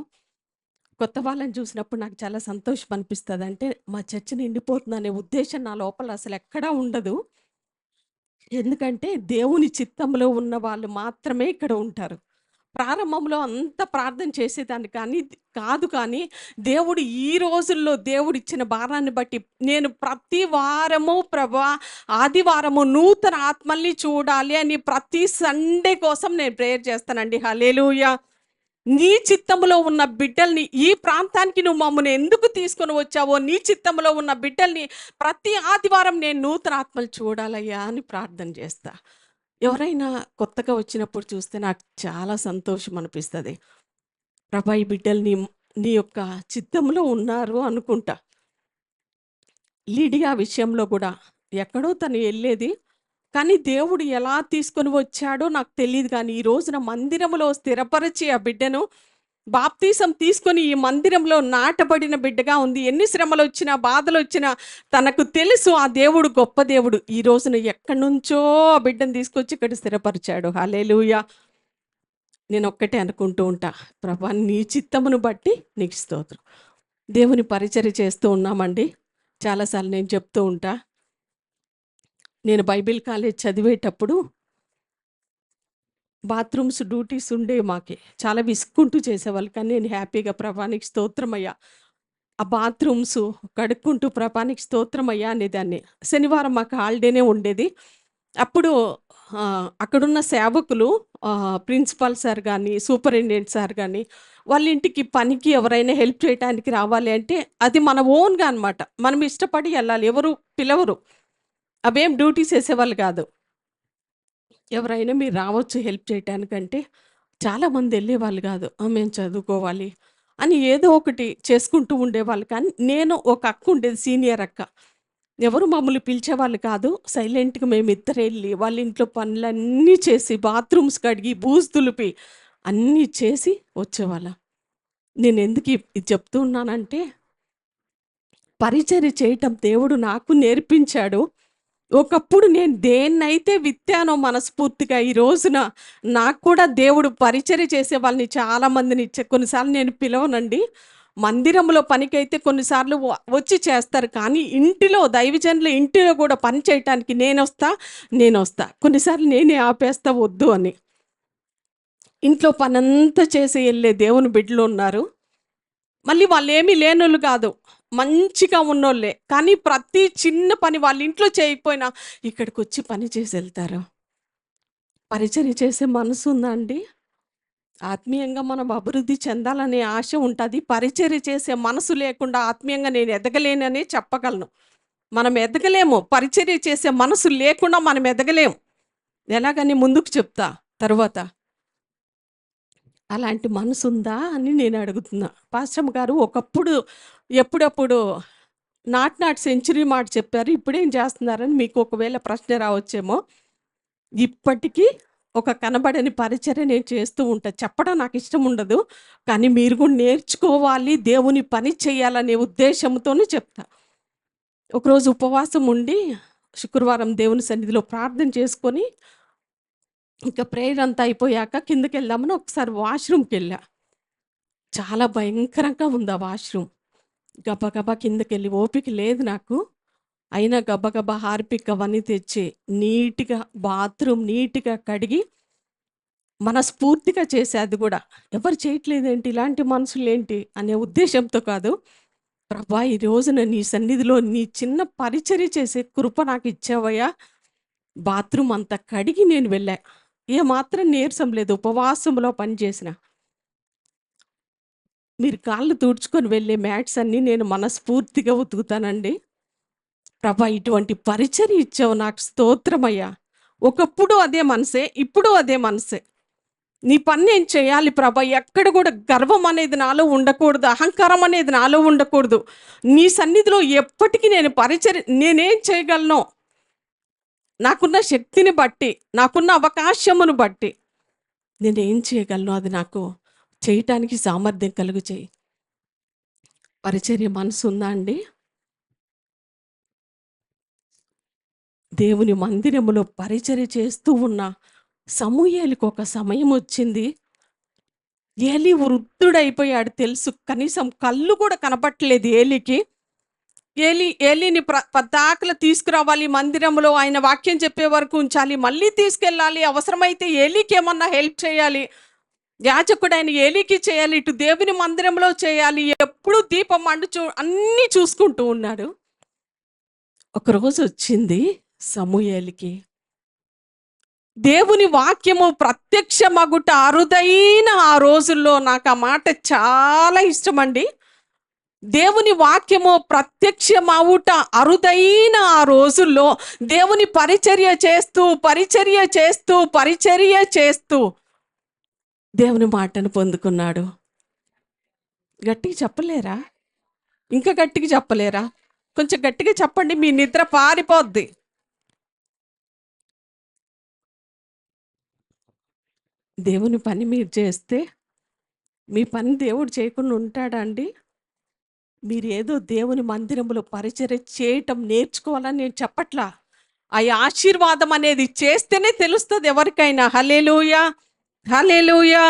కొత్త వాళ్ళని చూసినప్పుడు నాకు చాలా సంతోషం అనిపిస్తది. అంటే మా చర్చ్ నిండిపోతుందనే ఉద్దేశం నా లోపల అసలెక్కడా ఉండదు. ఎందుకంటే దేవుని చిత్తంలో ఉన్న వాళ్ళు మాత్రమే ఇక్కడ ఉంటారు. ప్రారంభంలో అంత ప్రార్థన చేసేదాన్ని కానీ కాదు, కానీ దేవుడు ఈ రోజుల్లో దేవుడిచ్చిన భారాన్ని బట్టి నేను ప్రతి వారము ప్రభా ఆదివారము నూతన ఆత్మల్ని చూడాలి అని ప్రతి సండే కోసం నేను ప్రేయర్ చేస్తానండి. హల్లెలూయా. నీ చిత్తములో ఉన్న బిడ్డల్ని ఈ ప్రాంతానికి నువ్వు మమ్మల్ని ఎందుకు తీసుకొని వచ్చావో, నీ చిత్తములో ఉన్న బిడ్డల్ని ప్రతి ఆదివారం నేను నూతన ఆత్మలు చూడాలయ్యా అని ప్రార్థన చేస్తా. ఎవరైనా కొత్తగా వచ్చినప్పుడు చూస్తే నాకు చాలా సంతోషం అనిపిస్తుంది. ప్రభా ఈ బిడ్డల్ని నీ యొక్క చిత్తంలో ఉన్నారు అనుకుంటా. లీడియా విషయంలో కూడా ఎక్కడో తను వెళ్ళేది, కానీ దేవుడు ఎలా తీసుకొని వచ్చాడో నాకు తెలియదు. కానీ ఈ రోజున మందిరంలో స్థిరపరిచి ఆ బిడ్డను బాప్తీసం తీసుకొని ఈ మందిరంలో నాటబడిన బిడ్డగా ఉంది. ఎన్ని శ్రమలు వచ్చినా బాధలు వచ్చినా తనకు తెలుసు ఆ దేవుడు గొప్ప దేవుడు. ఈ రోజున ఎక్కడి నుంచో ఆ బిడ్డను తీసుకొచ్చి ఇక్కడ స్థిరపరిచాడు. హల్లెలూయా. నేను ఒక్కటే అనుకుంటూ ఉంటా, ప్రభా నీ చిత్తమును బట్టి నీకు స్తోత్రం. దేవుని పరిచర్య చేస్తూ ఉన్నామండి. చాలాసార్లు నేను చెప్తూ ఉంటా, నేను బైబిల్ కాలేజ్ చదివేటప్పుడు బాత్రూమ్స్ డ్యూటీస్ ఉండేవి మాకి. చాలా విసుక్కుంటూ చేసేవాళ్ళు. కానీ నేను హ్యాపీగా ప్రభానికి స్తోత్రమయ్యా, ఆ బాత్రూమ్స్ కడుక్కుంటూ ప్రభానికి స్తోత్రమయ్యా అనేదాన్ని. శనివారం మాకు హాలిడేనే ఉండేది. అప్పుడు అక్కడున్న సేవకులు ప్రిన్సిపాల్ సార్ కానీ సూపరింటెండెంట్ సార్ కానీ వాళ్ళ ఇంటికి పనికి ఎవరైనా హెల్ప్ చేయడానికి రావాలి అంటే అది మన ఓన్గా అనమాట. మనం ఇష్టపడి వెళ్ళాలి. ఎవరు పిలవరు, అవేం డ్యూటీస్ వేసేవాళ్ళు కాదు. ఎవరైనా మీరు రావచ్చు హెల్ప్ చేయటానికంటే చాలామంది వెళ్ళేవాళ్ళు కాదు. మేము చదువుకోవాలి అని ఏదో ఒకటి చేసుకుంటూ ఉండేవాళ్ళు. కానీ నేను ఒక అక్క ఉండేది, సీనియర్ అక్క. ఎవరు మమ్మల్ని పిలిచేవాళ్ళు కాదు. సైలెంట్గా మేము ఇద్దరు వెళ్ళి వాళ్ళ ఇంట్లో పనులన్నీ చేసి బాత్రూమ్స్ కడిగి బూజు దులిపి అన్నీ చేసి వచ్చేవాళ్ళం. నేను ఎందుకు ఇది చెప్తూ ఉన్నానంటే, పరిచర్య చేయటం దేవుడు నాకు నేర్పించాడు. ఒకప్పుడు నేను దేన్నైతే విత్తానో మనస్ఫూర్తిగా ఈ రోజున నాకు కూడా దేవుడు పరిచర్య చేసే వాళ్ళని చాలామందిని ఇచ్చే. కొన్నిసార్లు నేను పిలవనండి. మందిరంలో పనికైతే కొన్నిసార్లు వచ్చి చేస్తారు. కానీ ఇంటిలో దైవజనుల ఇంటిలో కూడా పని చేయటానికి నేనొస్తా. కొన్నిసార్లు నేనే ఆపేస్తా వద్దు అని. ఇంట్లో పనంతా చేసి వెళ్ళే దేవుని బిడ్డలు ఉన్నారు. మళ్ళీ వాళ్ళేమీ లేనోళ్ళు కాదు, మంచిగా ఉన్నోళ్ళే. కానీ ప్రతి చిన్న పని వాళ్ళ ఇంట్లో చేయకపోయినా ఇక్కడికి వచ్చి పని చేసి వెళ్తారు. పరిచర్య చేసే మనసు ఉందా అండి? ఆత్మీయంగా మనం అభివృద్ధి చెందాలనే ఆశ ఉంటుంది. పరిచర్య చేసే మనసు లేకుండా ఆత్మీయంగా నేను ఎదగలేననే చెప్పగలను. మనం ఎదగలేము. పరిచర్య చేసే మనసు లేకుండా మనం ఎదగలేము. ఎలాగని ముందుకు చెప్తా తర్వాత. అలాంటి మనసు ఉందా అని నేను అడుగుతున్నా. పాస్టమ్ గారు ఒకప్పుడు ఎప్పుడప్పుడు నాట్ సెంచరీ మాట చెప్పారు. ఇప్పుడేం చేస్తున్నారని మీకు ఒకవేళ ప్రశ్న రావచ్చేమో. ఇప్పటికీ ఒక కనబడని పరిచర్య నేను చేస్తూ ఉంటా. చెప్పడం నాకు ఇష్టం ఉండదు, కానీ మీరు కూడా నేర్చుకోవాలి, దేవుని పని చేయాలనే ఉద్దేశంతోనే చెప్తా. ఒకరోజు ఉపవాసం ఉండి శుక్రవారం దేవుని సన్నిధిలో ప్రార్థన చేసుకొని ఇంకా ప్రేయర్ అంతా అయిపోయాక కిందకి వెళ్దామని ఒకసారి వాష్రూమ్కి వెళ్ళా. చాలా భయంకరంగా ఉంది ఆ వాష్రూమ్. గబగబా కిందకెళ్ళి ఓపిక లేదు నాకు. అయినా గబగబా హార్పిక్ అవన్నీ తెచ్చి నీట్గా బాత్రూమ్ నీట్గా కడిగి మనస్ఫూర్తిగా చేసే. అది కూడా ఎవరు చేయట్లేదేంటి, ఇలాంటి మనుషులేంటి అనే ఉద్దేశంతో కాదు. ప్రభా ఈ రోజున నీ సన్నిధిలో నీ చిన్న పరిచర్య చేసే కృప నాకు ఇచ్చావయ్యా. బాత్రూమ్ అంతా కడిగి నేను వెళ్ళా. ఏమాత్రం నీరసం లేదు. ఉపవాసంలో పనిచేసిన మీరు కాళ్ళు తుడుచుకొని వెళ్ళే మ్యాట్స్ అన్నీ నేను మనస్ఫూర్తిగా ఉతుకుతానండి. ప్రభా ఇటువంటి పరిచర్య ఇచ్చావు, నాకు స్తోత్రమయ్యా. ఒకప్పుడు అదే మనసే, ఇప్పుడు అదే మనసే. నీ పని నేను చేయాలి ప్రభా. ఎక్కడ కూడా గర్వం అనేది నాలో ఉండకూడదు, అహంకారం అనేది నాలో ఉండకూడదు. నీ సన్నిధిలో ఎప్పటికీ నేను పరిచర్య నేనేం చేయగలను, నాకున్న శక్తిని బట్టి, నాకున్న అవకాశమును బట్టి నేనేం చేయగలను అది నాకు చేయటానికి సామర్థ్యం కలుగు చేయి. పరిచర్య మనసు ఉందా అండి? దేవుని మందిరములో పరిచర్య చేస్తూ ఉన్న సమూయేలుకు ఒక సమయం వచ్చింది. ఏలీ వృద్ధుడైపోయాడు తెలుసు. కనీసం కళ్ళు కూడా కనపట్లేదు ఏలీకి. ఏలీని పద్దాకల తీసుకురావాలి మందిరంలో, ఆయన వాక్యం చెప్పే వరకు ఉంచాలి, మళ్ళీ తీసుకెళ్ళాలి, అవసరమైతే ఏలీకి ఏమన్నా హెల్ప్ చేయాలి, యాజకుడు ఆయన ఏలీకి చేయాలి, ఇటు దేవుని మందిరంలో చేయాలి, ఎప్పుడు దీపం మండుచు అన్నీ చూసుకుంటూ ఉన్నాడు. ఒకరోజు వచ్చింది సమూయేలుకి దేవుని వాక్యము ప్రత్యక్షమగుట అరుదైన ఆ రోజుల్లో. నాకు ఆ మాట చాలా ఇష్టమండి. దేవుని వాక్యము ప్రత్యక్షమవుట అరుదైన ఆ రోజుల్లో దేవుని పరిచర్య చేస్తూ దేవుని మాటను పొందుకున్నాడు. గట్టిగా చెప్పలేరా? ఇంకా గట్టిగా చెప్పలేరా? కొంచెం గట్టిగా చెప్పండి, మీ నిద్ర పారిపోద్ది. దేవుని పని మీరు చేస్తే మీ పని దేవుడు చేయకుండా ఉంటాడా అండి? మీరు ఏదో దేవుని మందిరంలో పరిచర్య చేయటం నేర్చుకోవాలని నేను చెప్పట్లా. ఆ ఆశీర్వాదం అనేది చేస్తేనే తెలుస్తుంది ఎవరికైనా. హల్లెలూయా, హల్లెలూయా.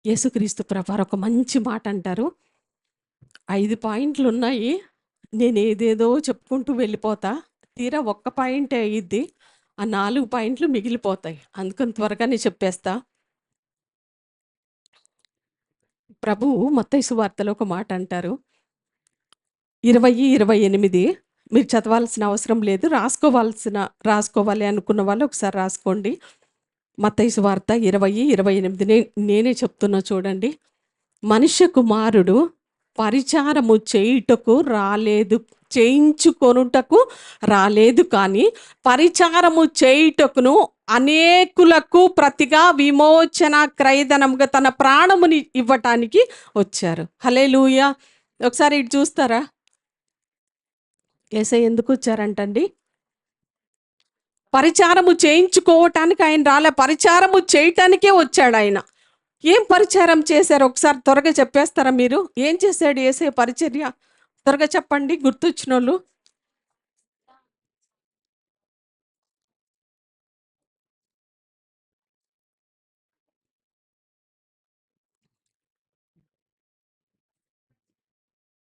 యేసుక్రీస్తు ప్రభువారు ఒక మంచి మాట అంటారు. 5 పాయింట్లు ఉన్నాయి, నేను ఏదేదో చెప్పుకుంటూ వెళ్ళిపోతా, తీరా ఒక్క పాయింటే అయ్యిద్ది, ఆ 4 పాయింట్లు మిగిలిపోతాయి. అందుకని త్వరగానే చెప్పేస్తా. ప్రభువు మత్తయి సువార్తలో ఒక మాట అంటారు, 20:28. మీరు చదవాల్సిన అవసరం లేదు, రాసుకోవాలి అనుకున్న వాళ్ళు ఒకసారి రాసుకోండి. మత్తయి సువార్త 20:28 నేనే చెప్తున్నా చూడండి. మనుష్య కుమారుడు పరిచారము చేయించుకొనుటకు రాలేదు, కానీ పరిచారము చేయుటకును అనేకులకు ప్రతిగా విమోచన క్రయధనముగా తన ప్రాణముని ఇవ్వటానికి వచ్చారు. హల్లెలూయా. ఒకసారి ఇటు చూస్తారా? యేసయ్య ఎందుకు వచ్చారంటండి? పరిచారము చేయించుకోవటానికి ఆయన రాలే, పరిచారము చేయటానికే వచ్చాడు ఆయన. ఏం పరిచారం చేశారు ఒకసారి త్వరగా చెప్పేస్తారా మీరు? ఏం చేశాడు యేసయ్య పరిచర్య? త్వరగా చెప్పండి గుర్తొచ్చిన వాళ్ళు.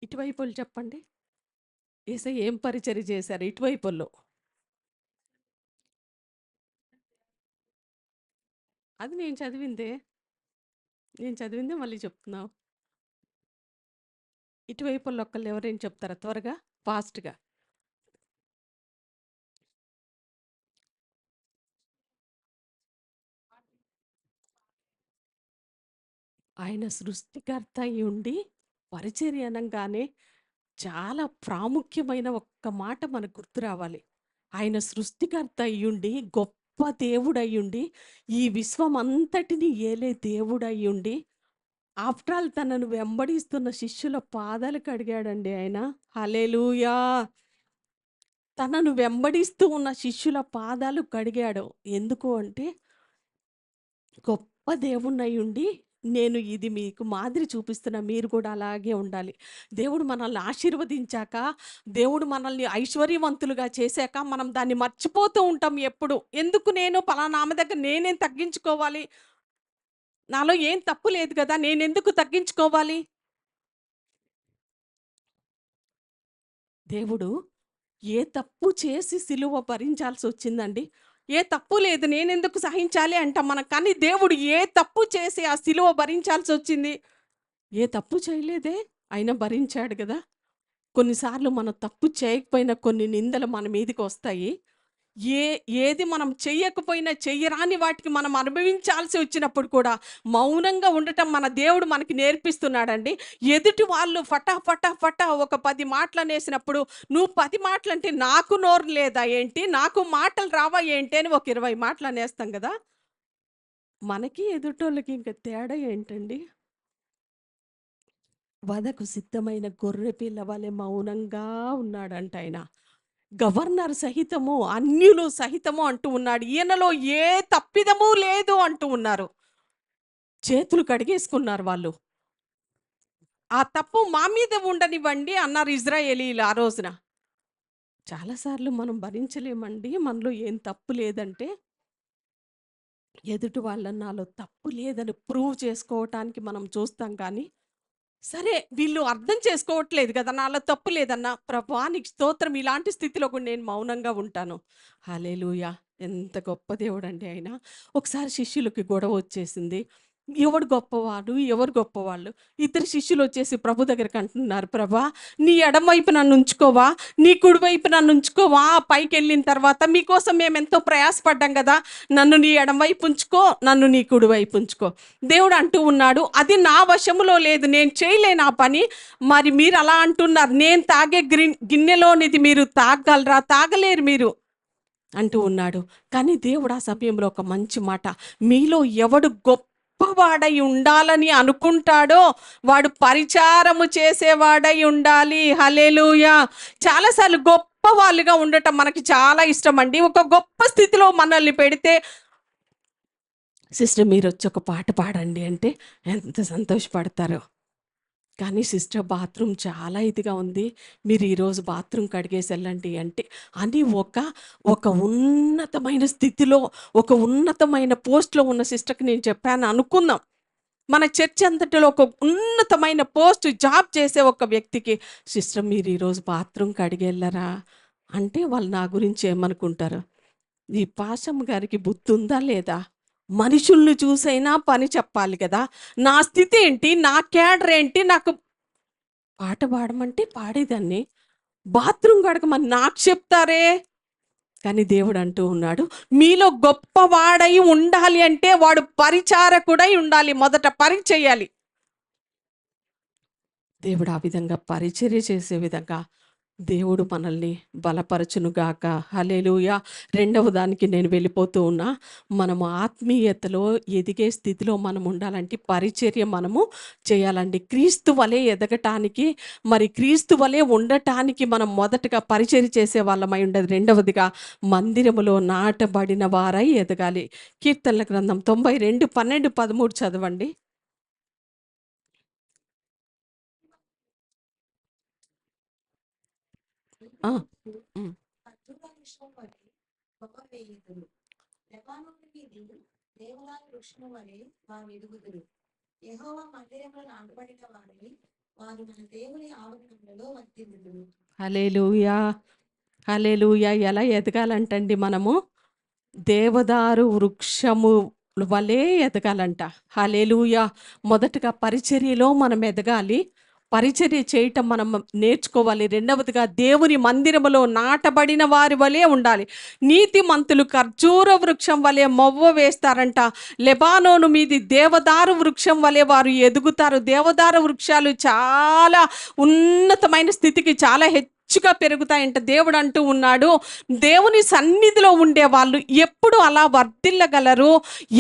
ఇటువైపు వాళ్ళు చెప్పండి. యేసయ్య ఏం పరిచర్య చేశారు ఇటువైపుల్లో? అది నేను చదివిందే మళ్ళీ చెప్తున్నావు. ఇటువైపుల్లో ఒకళ్ళు ఎవరైనా చెప్తారా త్వరగా, ఫాస్ట్గా? ఆయన సృష్టికర్త అయి ఉండి పరిచర్య అనగానే చాలా ప్రాముఖ్యమైన ఒక్క మాట మనకు గుర్తు రావాలి. ఆయన సృష్టికర్త అయ్యుండి, గొప్ప దేవుడు అయ్యుండి, ఈ విశ్వం అంతటిని ఏలే దేవుడు అయ్యుండి, ఆఫ్టర్ ఆల్ తనను వెంబడిస్తున్న శిష్యుల పాదాలు కడిగాడండి ఆయన. హల్లెలూయా. తనను వెంబడిస్తూ ఉన్న శిష్యుల పాదాలు కడిగాడు. ఎందుకు అంటే, గొప్ప దేవుణ్ణయ్యుండి నేను ఇది మీకు మాదిరి చూపిస్తున్నా, మీరు కూడా అలాగే ఉండాలి. దేవుడు మనల్ని ఆశీర్వదించాక, దేవుడు మనల్ని ఐశ్వర్యవంతులుగా చేశాక మనం దాన్ని మర్చిపోతూ ఉంటాం ఎప్పుడు. ఎందుకు నేను పలానా ఆమె దగ్గర నేనేం తగ్గించుకోవాలి? నాలో ఏం తప్పు లేదు కదా, నేనెందుకు తగ్గించుకోవాలి? దేవుడు ఏ తప్పు చేసి సిలువ భరించాల్సి వచ్చిందండి? ఏ తప్పు లేదు, నేనెందుకు సహించాలి అంటాం మనం. కానీ దేవుడు ఏ తప్పు చేసి ఆ సిలువ భరించాల్సి వచ్చింది? ఏ తప్పు చేయలేదే, అయినా భరించాడు కదా. కొన్నిసార్లు మనం తప్పు చేయకపోయినా కొన్ని నిందలు మన మీదకి వస్తాయి. ఏ ఏది మనం చెయ్యకపోయినా, చెయ్యరాని వాటికి మనం అనుభవించాల్సి వచ్చినప్పుడు కూడా మౌనంగా ఉండటం మన దేవుడు మనకి నేర్పిస్తున్నాడండి. ఎదుటి వాళ్ళు ఫటా ఫటా ఫటా ఒక 10 మాటలు అనేసినప్పుడు, నువ్వు 10 మాటలు అంటే నాకు నోరు లేదా ఏంటి, నాకు మాటలు రావా ఏంటి అని ఒక 20 మాటలు అనేస్తాం కదా. మనకి ఎదుటోళ్ళకి ఇంక తేడా ఏంటండి? వధకు సిద్ధమైన గొర్రె పిల్ల వలె మౌనంగా ఉన్నాడంట ఆయన. గవర్నర్ సహితము, అన్యులు సహితము అంటూ ఉన్నాడు, ఈయనలో ఏ తప్పిదము లేదు అంటూ ఉన్నారు. చేతులు కడిగేసుకున్నారు వాళ్ళు. ఆ తప్పు మా మీద ఉండనివ్వండి అన్నారు ఇజ్రాయేలీలు ఆ రోజున. చాలాసార్లు మనం భరించలేమండి, మనలో ఏం తప్పు లేదంటే. ఎదుటి వాళ్ళ నాలో తప్పు లేదని ప్రూవ్ చేసుకోవటానికి మనం చూస్తాం కానీ, సరే వీళ్ళు అర్థం చేసుకోవట్లేదు కదా! నాలో తప్పు లేదన్నా, ప్రభువా నీకు స్తోత్రం, ఇలాంటి స్థితిలో కూడా నేను మౌనంగా ఉంటాను. హల్లెలూయా! ఎంత గొప్ప దేవుడండి ఆయన. ఒకసారి శిష్యులకి గొడవ వచ్చేసింది. ఎవడు గొప్పవాడు? ఎవరు గొప్పవాళ్ళు? ఇద్దరు శిష్యులు వచ్చేసి ప్రభు దగ్గరికి అంటున్నారు, ప్రభా నీ ఎడమ వైపు నన్ను ఉంచుకోవా? నీ కుడి వైపు నన్ను ఉంచుకోవా? పైకెళ్ళిన తర్వాత మీకోసం మేమెంతో ప్రయాసపడ్డాం కదా! నన్ను నీ ఎడమ వైపు ఉంచుకో, నన్ను నీ కుడి వైపు ఉంచుకో. దేవుడు అంటూ ఉన్నాడు, అది నా వశములో లేదు, నేను చేయలేను ఆ పని. మరి మీరు అలా అంటున్నారు, నేను తాగే గిన్నెలోనిది మీరు తాగలరా? తాగలేరు మీరు అంటూ ఉన్నాడు. కానీ దేవుడు ఆ సమయంలో ఒక మంచి మాట, మీలో ఎవడు గొప్పవాడై ఉండాలని అనుకుంటాడో వాడు పరిచారము చేసేవాడై ఉండాలి. హల్లెలూయా! చాలాసార్లు గొప్ప వాళ్ళుగా ఉండటం మనకి చాలా ఇష్టం అండి. ఒక గొప్ప స్థితిలో మనల్ని పెడితే, సిస్టర్ మీరు వచ్చి ఒక పాట పాడండి అంటే ఎంత సంతోషపడతారో. కానీ సిస్టర్ బాత్రూమ్ చాలా ఇదిగా ఉంది, మీరు ఈరోజు బాత్రూమ్ కడిగేసి వెళ్ళండి అంటే, అని ఒక ఉన్నతమైన స్థితిలో, ఒక ఉన్నతమైన పోస్ట్లో ఉన్న సిస్టర్కి నేను చెప్పాను అనుకుందాం. మన చర్చ్ అంతటిలో ఒక ఉన్నతమైన పోస్ట్ జాబ్ చేసే ఒక వ్యక్తికి, సిస్టర్ మీరు ఈరోజు బాత్రూమ్ కడిగెళ్ళరా అంటే, వాళ్ళు నా గురించి ఏమనుకుంటారు? ఈ పాశం గారికి బుద్ధి ఉందా లేదా? మనుషుల్ని చూసైనా పని చెప్పాలి కదా! నా స్థితి ఏంటి? నా క్యాడర్ ఏంటి? నాకు పాట పాడమంటే పాడేదాన్ని. బాత్రూమ్ కడగమని నాకు చెప్తారే! కానీ దేవుడు అంటూ ఉన్నాడు, మీలో గొప్పవాడై ఉండాలి అంటే వాడు పరిచారకుడై ఉండాలి. మొదట చేయాలి. దేవుడు ఆ విధంగా పరిచర్య చేసే విధంగా దేవుడు మనల్ని బలపరచునుగాక. హల్లెలూయా! రెండవ దానికి నేను వెళ్ళిపోతూ ఉన్నా. మనము ఆత్మీయతలో ఎదిగే స్థితిలో మనం ఉండాలంటే పరిచర్య మనము చేయాలండి. క్రీస్తు వలె ఎదగటానికి, మరి క్రీస్తు వలె ఉండటానికి మనం మొదటగా పరిచర్య చేసే వాళ్ళమై ఉండదు. రెండవదిగా మందిరములో నాటబడిన వారై ఎదగాలి. కీర్తనల గ్రంథం 92, 12, 13 చదవండి. ఆ! హ్మ్. హల్లెలూయా! హల్లెలూయా! ఎలా ఎదగాలంటండి మనము? దేవదారు వృక్షము వలె ఎదగాలంట. హల్లెలూయా! మొదటగా పరిచర్యలో మనం ఎదగాలి. పరిచర్య చేయటం మనం నేర్చుకోవాలి. రెండవదిగా దేవుని మందిరములో నాటబడిన వారి వలె ఉండాలి. నీతిమంతులు ఖర్జూర వృక్షం వలె మొవ్వ వేస్తారంట. లెబానోను మీది దేవదారు వృక్షం వలె వారు ఎదుగుతారు. దేవదారు వృక్షాలు చాలా ఉన్నతమైన స్థితికి చాలా హెచ్చుగా పెరుగుతాయంట. దేవుడు అంటూ ఉన్నాడు, దేవుని సన్నిధిలో ఉండే వాళ్ళు ఎప్పుడు అలా వర్ధిల్లగలరు,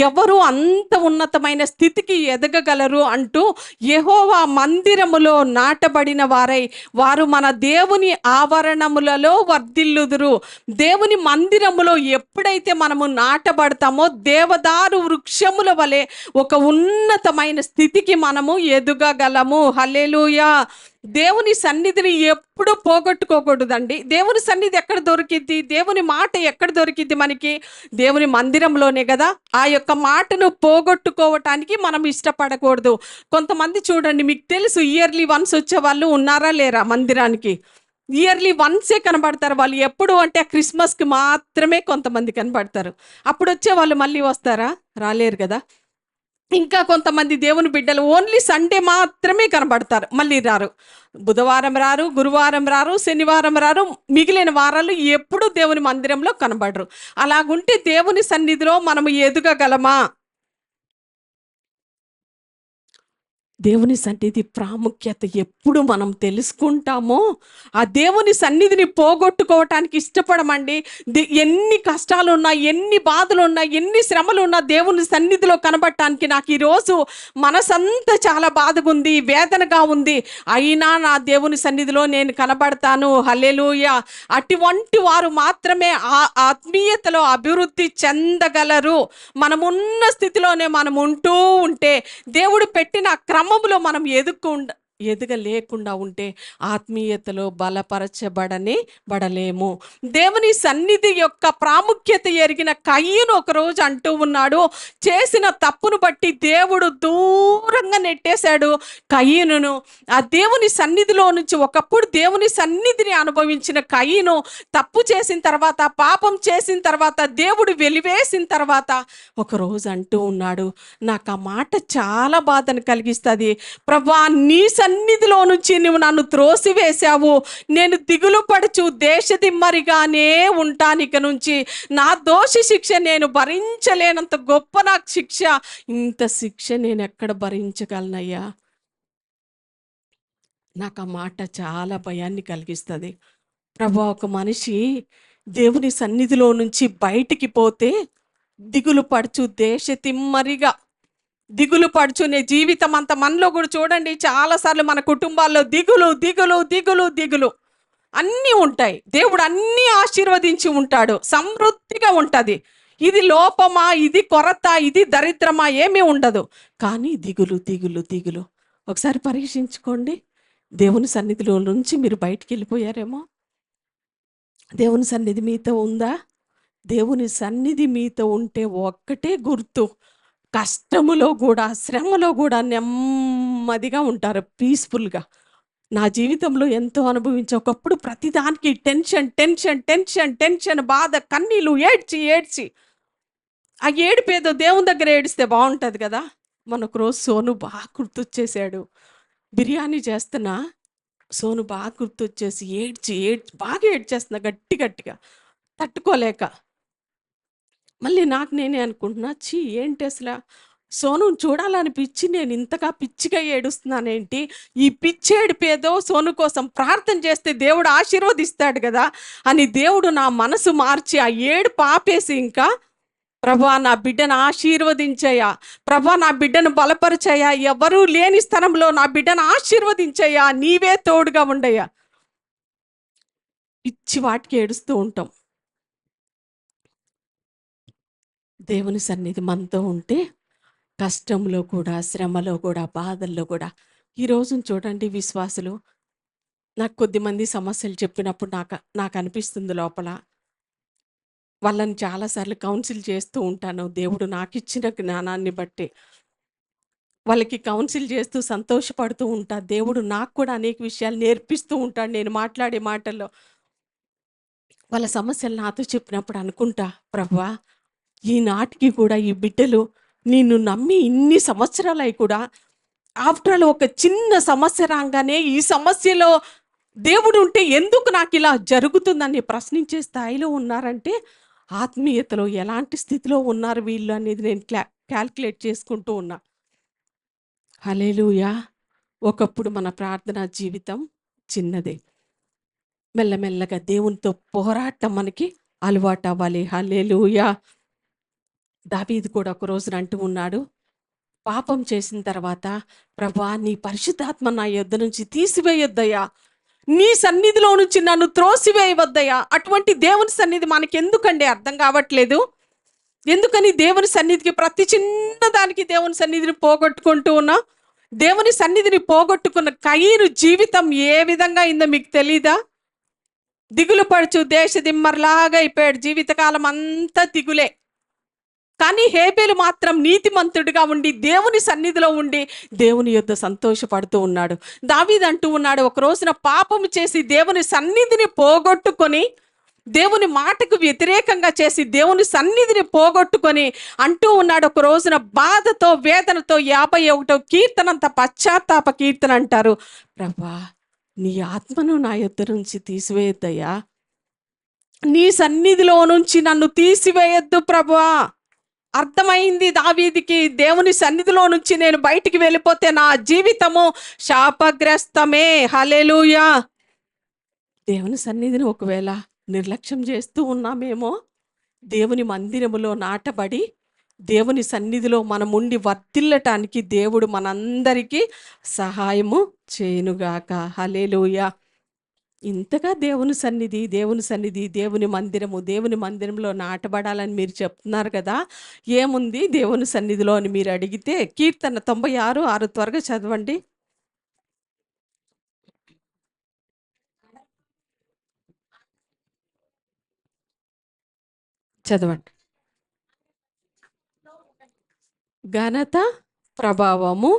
ఎవరు అంత ఉన్నతమైన స్థితికి ఎదగగలరు అంటూ, యెహోవా మందిరములో నాటబడిన వారై వారు మన దేవుని ఆవరణములలో వర్ధిల్లుదురు. దేవుని మందిరములో ఎప్పుడైతే మనము నాటబడతామో దేవదారు వృక్షముల వలె ఒక ఉన్నతమైన స్థితికి మనము ఎదగగలము. హల్లెలూయా! దేవుని సన్నిధిని ఎప్పుడు పోగొట్టుకోకూడదండి. దేవుని సన్నిధి ఎక్కడ దొరికిద్ది? దేవుని మాట ఎక్కడ దొరికిద్ది మనకి? దేవుని మందిరంలోనే కదా. ఆ యొక్క మాటను పోగొట్టుకోవటానికి మనం ఇష్టపడకూడదు. కొంతమంది చూడండి, మీకు తెలుసు ఇయర్లీ వన్స్ వచ్చే వాళ్ళు ఉన్నారా లేరా మందిరానికి? ఇయర్లీ వన్సే కనబడతారు వాళ్ళు. ఎప్పుడు అంటే క్రిస్మస్కి మాత్రమే కొంతమంది కనబడతారు. అప్పుడు వచ్చే వాళ్ళు మళ్ళీ వస్తారా? రాలేరు కదా. ఇంకా కొంతమంది దేవుని బిడ్డలు ఓన్లీ సండే మాత్రమే కనబడతారు, మళ్ళీ రారు. బుధవారం రారు, గురువారం రారు, శనివారం రారు, మిగిలిన వారాలు ఎప్పుడూ దేవుని మందిరంలో కనబడరు. అలాగుంటే దేవుని సన్నిధిలో మనము ఎదగగలమా? దేవుని సన్నిధి ప్రాముఖ్యత ఎప్పుడు మనం తెలుసుకుంటామో ఆ దేవుని సన్నిధిని పోగొట్టుకోవటానికి ఇష్టపడమండి. ఎన్ని కష్టాలున్నా, ఎన్ని బాధలున్నా, ఎన్ని శ్రమలున్నా దేవుని సన్నిధిలో కనబడటానికి నాకు ఈరోజు మనసంతా చాలా బాధగా ఉంది, వేదనగా ఉంది, అయినా నా దేవుని సన్నిధిలో నేను కనబడతాను. హల్లెలూయా! అటువంటి వారు మాత్రమే ఆ ఆత్మీయతలో అభివృద్ధి చెందగలరు. మనమున్న స్థితిలోనే మనం ఉంటూ ఉంటే దేవుడు పెట్టిన క్రమములో మనం ఎదగలేకుండా ఉంటే ఆత్మీయతలో బడలేము. దేవుని సన్నిధి యొక్క ప్రాముఖ్యత ఎరిగిన కయ్యను ఒకరోజు అంటూ ఉన్నాడు, చేసిన తప్పును బట్టి దేవుడు దూరంగా నెట్టేశాడు కయ్యనును. ఆ దేవుని సన్నిధిలో నుంచి, ఒకప్పుడు దేవుని సన్నిధిని అనుభవించిన కయ్యను తప్పు చేసిన తర్వాత, పాపం చేసిన తర్వాత, దేవుడు వెలివేసిన తర్వాత ఒకరోజు అంటూ ఉన్నాడు, నాకు ఆ మాట చాలా బాధను కలిగిస్తుంది. ప్రభా, నీ సన్నిధిలో నుంచి నువ్వు నన్ను త్రోసివేశావు, నేను దిగులు పడుచు దేశదిమ్మరిగానే ఉంటానిక నుంచి. నా దోషి శిక్ష నేను భరించలేనంత గొప్ప నాకు శిక్ష, ఇంత శిక్ష నేను ఎక్కడ భరించగలనయ్యా. నాకు ఆ మాట చాలా భయాన్ని కలిగిస్తుంది. ప్రభా, ఒక మనిషి దేవుని సన్నిధిలో నుంచి బయటికి పోతే దిగులు పడుచు దేశతిమ్మరిగా దిగులు పడుచునే జీవితం అంత. మనలో కూడా చూడండి, చాలాసార్లు మన కుటుంబాల్లో దిగులు దిగులు దిగులు దిగులు అన్నీ ఉంటాయి. దేవుడు అన్నీ ఆశీర్వదించి ఉంటాడు, సమృద్ధిగా ఉంటుంది. ఇది లోపమా, ఇది కొరత, ఇది దరిద్రమా ఏమీ ఉండదు. కానీ దిగులు దిగులు దిగులు. ఒకసారి పరీక్షించుకోండి, దేవుని సన్నిధిలో నుంచి మీరు బయటికి వెళ్ళిపోయారేమో. దేవుని సన్నిధి మీతో ఉందా? దేవుని సన్నిధి మీతో ఉంటే ఒక్కటే గుర్తు, కష్టములో కూడా, శ్రమలో కూడా నెమ్మదిగా ఉంటారు, పీస్ఫుల్గా. నా జీవితంలో ఎంతో అనుభవించే, ఒకప్పుడు ప్రతిదానికి టెన్షన్ టెన్షన్ టెన్షన్ టెన్షన్, బాధ, కన్నీళ్ళు, ఏడ్చి ఏడ్చి. ఆ ఏడిపేదో దేవుని దగ్గర ఏడిస్తే బాగుంటుంది కదా. మనొక రోజు సోను బాగా గుర్తొచ్చేసాడు. బిర్యానీ చేస్తున్నా, సోను బాగా గుర్తొచ్చేసి ఏడ్చి ఏడ్చి బాగా ఏడ్చేస్తున్నా, గట్టి గట్టిగా తట్టుకోలేక. మళ్ళీ నాకు నేనే అనుకుంటున్నా, చీ ఏంటి అసలు సోనుని చూడాలనిపించి నేను ఇంతగా పిచ్చిగా ఏడుస్తున్నానేంటి? ఈ పిచ్చి ఏడిపేదో సోను కోసం ప్రార్థన చేస్తే దేవుడు ఆశీర్వదిస్తాడు కదా అని దేవుడు నా మనసు మార్చి ఆ ఏడుపు ఆపేసి, ఇంకా ప్రభా నా బిడ్డను ఆశీర్వదించయ్యా, ప్రభా నా బిడ్డను బలపరిచయ్యా, ఎవరూ లేని స్థలంలో నా బిడ్డను ఆశీర్వదించయ్యా, నీవే తోడుగా ఉండయ్యా. పిచ్చి వాటికి ఏడుస్తూ ఉంటాం. దేవుని సన్నిధి మనతో ఉంటే కష్టంలో కూడా, శ్రమలో కూడా, బాధల్లో కూడా. ఈ రోజున చూడండి విశ్వాసులు, నాకు కొద్దిమంది సమస్యలు చెప్పినప్పుడు నాకు అనిపిస్తుంది లోపల, వాళ్ళని చాలాసార్లు కౌన్సిల్ చేస్తూ ఉంటాను. దేవుడు నాకు ఇచ్చిన జ్ఞానాన్ని బట్టి వాళ్ళకి కౌన్సిల్ చేస్తూ సంతోషపడుతూ ఉంటా. దేవుడు నాకు కూడా అనేక విషయాలు నేర్పిస్తూ ఉంటాడు. నేను మాట్లాడే మాటల్లో వాళ్ళ సమస్యలు నాతో చెప్పినప్పుడు అనుకుంటా, ప్రభువా, ఈనాటికి కూడా ఈ బిడ్డలు నిన్ను నమ్మి ఇన్ని సంవత్సరాలై కూడా ఆఫ్టర్ ఆల్ ఒక చిన్న సమస్య రాగానే ఈ సమస్యలో దేవుడు ఉంటే ఎందుకు నాకు ఇలా జరుగుతుందని ప్రశ్నించే స్థాయిలో ఉన్నారంటే, ఆత్మీయతలో ఎలాంటి స్థితిలో ఉన్నారు వీళ్ళు అనేది నేను క్యాల్కులేట్ చేసుకుంటూ ఉన్నా. హల్లెలూయా. ఒకప్పుడు మన ప్రార్థనా జీవితం చిన్నదే, మెల్లమెల్లగా దేవునితో పోరాటం మనకి అలవాటు అవ్వాలి. హల్లెలూయా. దావీదు కూడా ఒక రోజున అంటూ ఉన్నాడు, పాపం చేసిన తర్వాత, ప్రభువా నీ పరిశుద్ధాత్మ నా యొద్ద నుంచి తీసివేయొద్దయ్యా, నీ సన్నిధిలో నుంచి నన్ను త్రోసివేయవద్దయ్యా. అటువంటి దేవుని సన్నిధి మనకి ఎందుకండి అర్థం కావట్లేదు? ఎందుకని దేవుని సన్నిధికి ప్రతి చిన్న దానికి దేవుని సన్నిధిని పోగొట్టుకుంటూ ఉన్నా? దేవుని సన్నిధిని పోగొట్టుకున్న కయీను జీవితం ఏ విధంగా అయిందో మీకు తెలీదా? దిగులు పడుచు దేశ దిమ్మర్లాగా అయిపోయాడు, జీవితకాలం అంతా దిగులే. కానీ హేబేలు మాత్రం నీతిమంతుడిగా ఉండి దేవుని సన్నిధిలో ఉండి దేవుని యొద్ద సంతోషపడుతూ ఉన్నాడు. దావీదు అంటూ ఉన్నాడు, ఒక రోజున పాపము చేసి దేవుని సన్నిధిని పోగొట్టుకొని, దేవుని మాటకు వ్యతిరేకంగా చేసి దేవుని సన్నిధిని పోగొట్టుకొని అంటూ ఉన్నాడు, ఒక రోజున బాధతో వేదనతో 51వ కీర్తనంత పశ్చాత్తాప కీర్తన అంటారు, ప్రభా నీ ఆత్మను నా యొద్ద నుంచి తీసివేయొద్దయ్యా, నీ సన్నిధిలో నుంచి నన్ను తీసివేయొద్దు ప్రభువా. అర్థమైంది దావీదుకి, దేవుని సన్నిధిలో నుంచి నేను బయటికి వెళ్ళిపోతే నా జీవితము శాపగ్రస్తమే. హల్లెలూయా. దేవుని సన్నిధిని ఒకవేళ నిర్లక్ష్యం చేస్తూ ఉన్నామేమో, దేవుని మందిరములో నాటబడి దేవుని సన్నిధిలో మనముండి వర్ధిల్లటానికి దేవుడు మనందరికీ సహాయము చేయునుగాక. హల్లెలూయా. ఇంతగా దేవుని సన్నిధి దేవుని సన్నిధి దేవుని మందిరము, దేవుని మందిరంలో నాటబడాలని మీరు చెప్తున్నారు కదా, ఏముంది దేవుని సన్నిధిలో అని మీరు అడిగితే, కీర్తన 96:6 త్వరగా చదవండి. చదవండి. ఘనత, ప్రభావము,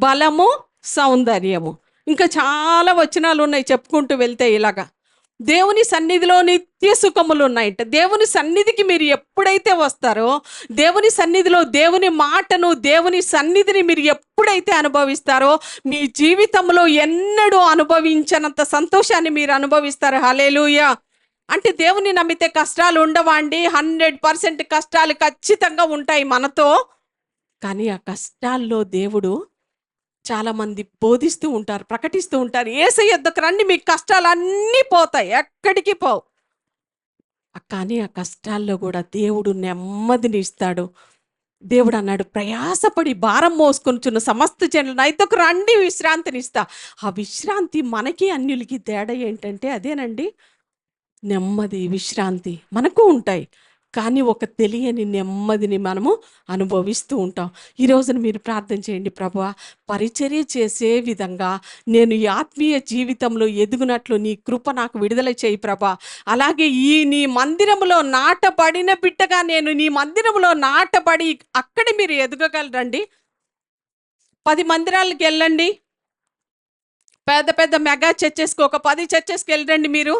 బలము, సౌందర్యము. ఇంకా చాలా వచనాలు ఉన్నాయి చెప్పుకుంటూ వెళ్తే ఇలాగా. దేవుని సన్నిధిలో నిత్య సుఖములు ఉన్నాయంట. దేవుని సన్నిధికి మీరు ఎప్పుడైతే వస్తారో, దేవుని సన్నిధిలో దేవుని మాటను, దేవుని సన్నిధిని మీరు ఎప్పుడైతే అనుభవిస్తారో, మీ జీవితంలో ఎన్నడూ అనుభవించనంత సంతోషాన్ని మీరు అనుభవిస్తారు. హల్లెలూయా. అంటే దేవుని నమ్మితే కష్టాలు ఉండవా అండి? 100% కష్టాలు ఖచ్చితంగా ఉంటాయి మనతో. కానీ ఆ కష్టాల్లో దేవుడు చాలామంది బోధిస్తూ ఉంటారు, ప్రకటిస్తూ ఉంటారు. యేసయ్య యొద్దకు రండి, మీ కష్టాలన్నీ పోతాయి, ఎక్కడికి పోవు. కానీ ఆ కష్టాల్లో కూడా దేవుడు నెమ్మదిని ఇస్తాడు. దేవుడు అన్నాడు, ప్రయాసపడి భారం మోసుకొనుచున్న సమస్త జనులు నా యొద్దకు రండి, విశ్రాంతినిస్తా. ఆ విశ్రాంతి మనకి అన్యులకి తేడా ఏంటంటే అదేనండి, నెమ్మది, విశ్రాంతి మనకు ఉంటాయి. కానీ ఒక తెలియని నెమ్మదిని మనము అనుభవిస్తూ ఉంటాం. ఈ రోజున మీరు ప్రార్థన చేయండి, ప్రభువా పరిచర్య చేసే విధంగా నేను ఈ ఆత్మీయ జీవితంలో ఎదుగునట్లు నీ కృప నాకు విడుదల చేయి ప్రభా. అలాగే ఈ నీ మందిరంలో నాటబడిన బిడ్డగా నేను నీ మందిరంలో నాటబడి అక్కడ మీరు ఎదగగలరండి. 10 మందిరాలకు వెళ్ళండి, పెద్ద పెద్ద మెగా చర్చెస్కి ఒక 10 చర్చెస్కి వెళ్ళండి మీరు.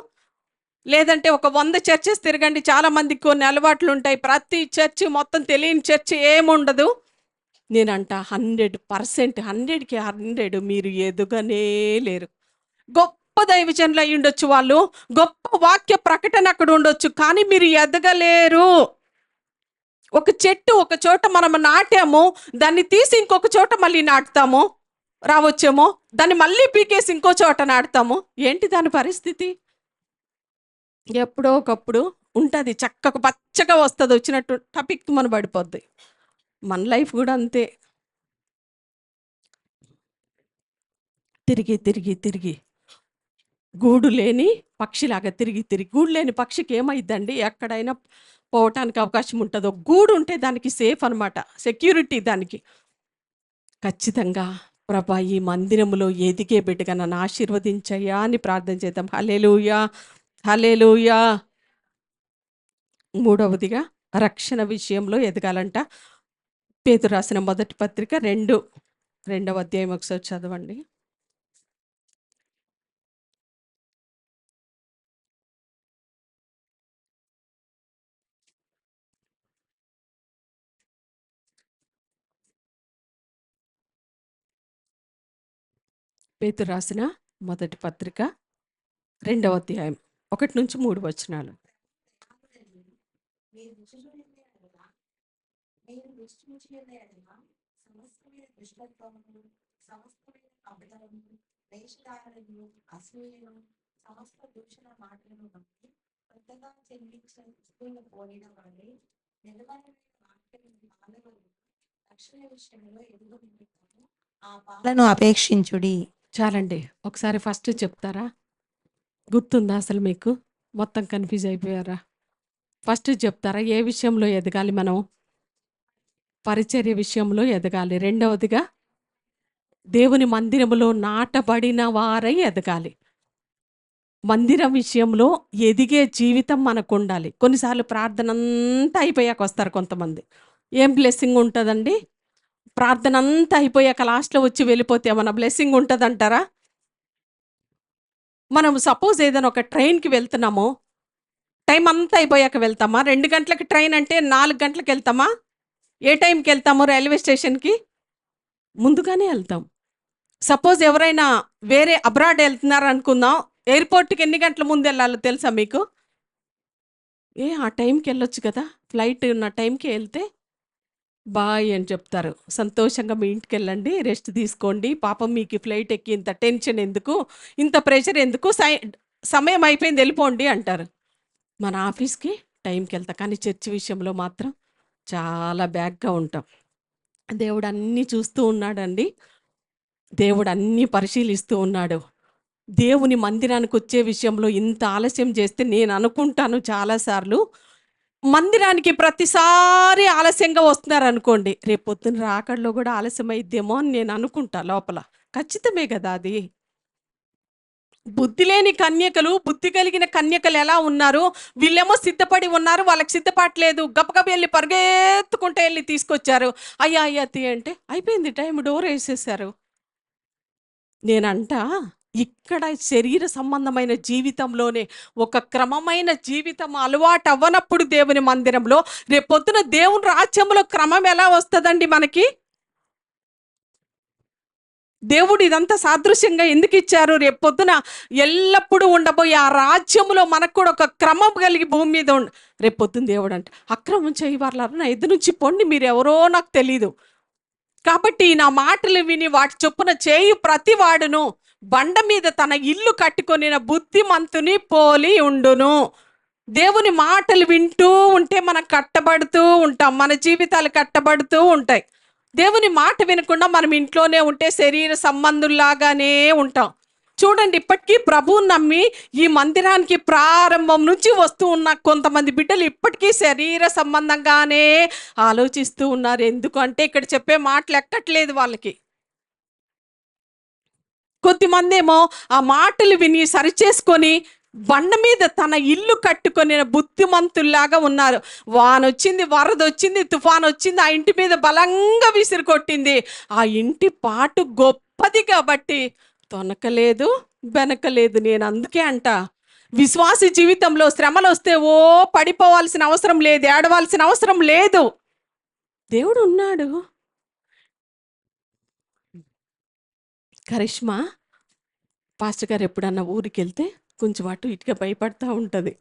లేదంటే ఒక 100 చర్చెస్ తిరగండి. చాలా మందికి కొన్ని అలవాట్లు ఉంటాయి. ప్రతి చర్చి మొత్తం తెలియని చర్చి ఏముండదు. నేనంట 100%, 100కి 100 మీరు ఎదుగనే లేరు. గొప్ప దైవజనులు అయి ఉండొచ్చు, వాళ్ళు గొప్ప వాక్య ప్రకటన అక్కడ ఉండొచ్చు, కానీ మీరు ఎదగలేరు. ఒక చెట్టు ఒక చోట మనం నాటాము, దాన్ని తీసి ఇంకొక చోట మళ్ళీ నాటుతాము, రావచ్చేమో. దాన్ని మళ్ళీ పీకేసి ఇంకో చోట నాటుతాము. ఏంటి దాని పరిస్థితి? ఎప్పుడో ఒకప్పుడు ఉంటుంది, చక్కగా పచ్చగా వస్తుంది, వచ్చినట్టు టపిక్ మన పడిపోద్ది. మన లైఫ్ కూడా అంతే. తిరిగి తిరిగి తిరిగి గూడు లేని పక్షిలాగా తిరిగి తిరిగి. గూడు లేని పక్షికి ఏమైద్దండి? ఎక్కడైనా పోవటానికి అవకాశం ఉంటుందో. గూడు ఉంటే దానికి సేఫ్ అనమాట, సెక్యూరిటీ దానికి. ఖచ్చితంగా ప్రభా ఈ మందిరంలో ఎదిగే బిడ్డగా నన్ను ఆశీర్వదించయ్యా అని ప్రార్థన చేద్దాం. హల్లెలూయా, హల్లెలూయా. మూడవదిగా రక్షణ విషయంలో ఎదగాలంట. పేతురు రాసిన మొదటి పత్రిక 2వ అధ్యాయం ఒకసారి చదవండి. పేతురు రాసిన మొదటి పత్రిక 2వ అధ్యాయం 1-3 వచనాలు. అపేక్షించుడి. చాలండి, ఒకసారి ఫస్ట్ చెప్తారా? గుర్తుందా అసలు మీకు? మొత్తం కన్ఫ్యూజ్ అయిపోయారా? ఫస్ట్ చెప్తారా ఏ విషయంలో ఎదగాలి మనం? పరిచర్య విషయంలో ఎదగాలి. రెండవదిగా దేవుని మందిరములో నాటబడిన వారై ఎదగాలి. మందిరం విషయంలో ఎదిగే జీవితం మనకు ఉండాలి. కొన్నిసార్లు ప్రార్థన అంతా అయిపోయాక వస్తారు కొంతమంది. ఏం బ్లెస్సింగ్ ఉంటుందండి? ప్రార్థన అంతా అయిపోయాక లాస్ట్లో వచ్చి వెళ్ళిపోతే ఏమన్నా బ్లెస్సింగ్ ఉంటుందంటారా? మనం సపోజ్ ఏదైనా ఒక ట్రైన్కి వెళ్తున్నాము, టైం అంతా అయిపోయాక వెళ్తామా? 2 గంటలకి ట్రైన్ అంటే 4 గంటలకు వెళ్తామా? ఏ టైంకి వెళ్తాము రైల్వే స్టేషన్కి? ముందుగానే వెళ్తాం. సపోజ్ ఎవరైనా వేరే అబ్రాడ్ వెళ్తున్నారు అనుకుందాం, ఎయిర్పోర్ట్కి ఎన్ని గంటల ముందు వెళ్ళాలో తెలుసా మీకు? ఆ టైంకి వెళ్ళొచ్చు కదా, ఫ్లైట్ ఉన్న టైంకి వెళ్తే బాయ్ అని చెప్తారు. సంతోషంగా మీ ఇంటికి వెళ్ళండి, రెస్ట్ తీసుకోండి, పాపం మీకు ఫ్లైట్ ఎక్కి ఇంత టెన్షన్ ఎందుకు, ఇంత ప్రెషర్ ఎందుకు, సమయం అయిపోయింది వెళ్ళిపోండి అంటారు. మన ఆఫీస్కి టైంకి వెళ్తా, కానీ చర్చ్ విషయంలో మాత్రం చాలా బ్యాక్గా ఉంటాం. దేవుడు అన్నీ చూస్తూ ఉన్నాడండి, దేవుడు అన్నీ పరిశీలిస్తూ ఉన్నాడు. దేవుని మందిరానికి వచ్చే విషయంలో ఇంత ఆలస్యం చేస్తే నేను అనుకుంటాను చాలాసార్లు, మందిరానికి ప్రతిసారి ఆలస్యంగా వస్తున్నారు అనుకోండి, రేపు పొద్దున రాకడలో కూడా ఆలస్యం అయిద్దేమో అని నేను అనుకుంటా లోపల. ఖచ్చితమే కదా అది. బుద్ధి లేని కన్యకలు, బుద్ధి కలిగిన కన్యకలు ఎలా ఉన్నారు? వీళ్ళేమో సిద్ధపడి ఉన్నారు, వాళ్ళకి సిద్ధపడలేదు. గబగబ వెళ్ళి పరిగెత్తుకుంటే వెళ్ళి తీసుకొచ్చారు. అయ్యా అయ్యా తీ అంటే అయిపోయింది టైం, డోర్ వేసేసారు. నేనంట ఇక్కడ శరీర సంబంధమైన జీవితంలోనే ఒక క్రమమైన జీవితం అలవాటు అవ్వనప్పుడు దేవుని మందిరంలో రేపొద్దున దేవుని రాజ్యంలో క్రమం ఎలా వస్తుందండి మనకి? దేవుడు ఇదంతా సాదృశ్యంగా ఎందుకు ఇచ్చారు? రేపొద్దున ఎల్లప్పుడూ ఉండబోయే ఆ రాజ్యములో మనకు కూడా ఒక క్రమం కలిగి భూమి మీద రేపొద్దున దేవుడు అంటే అక్రమం చేయవారులారా నా ఎదురు నుంచి పొండి, మీరు ఎవరో నాకు తెలీదు. కాబట్టి నా మాటలు విని వాటి చొప్పున చేయు ప్రతి వాడును బండ మీద తన ఇల్లు కట్టుకొనిన బుద్ధిమంతుని పోలి ఉండును. దేవుని మాటలు వింటూ ఉంటే మనం కట్టబడుతూ ఉంటాం, మన జీవితాలు కట్టబడుతూ ఉంటాయి. దేవుని మాట వినకుండా మనం ఇంట్లోనే ఉంటే శరీర సంబంధుల్లాగానే ఉంటాం. చూడండి, ఇప్పటికీ ప్రభువుని నమ్మి ఈ మందిరానికి ప్రారంభం నుంచి వస్తూ ఉన్న కొంతమంది బిడ్డలు ఇప్పటికీ శరీర సంబంధంగానే ఆలోచిస్తూ ఉన్నారు. ఎందుకంటే ఇక్కడ చెప్పే మాటలు ఎక్కట్లేదు వాళ్ళకి. కొద్దిమంది ఏమో ఆ మాటలు విని సరిచేసుకొని బండ మీద తన ఇల్లు కట్టుకొని బుద్ధిమంతుల్లాగా ఉన్నారు. వానొచ్చింది, వరద వచ్చింది, తుఫాన్ వచ్చింది, ఆ ఇంటి మీద బలంగా విసిరి కొట్టింది. ఆ ఇంటి పాటు గొప్పది కాబట్టి తొనకలేదు, బెనకలేదు. నేను అందుకే అంట, విశ్వాస జీవితంలో శ్రమలు వస్తే ఓ పడిపోవాల్సిన అవసరం లేదు, ఏడవాల్సిన అవసరం లేదు. దేవుడు ఉన్నాడు. కరిష్మా పాస్టర్ గారు ఎప్పుడన్నా ఊరికి వెళ్తే కొంచెం అటు ఇటుగా భయపడతా ఉంటుంది.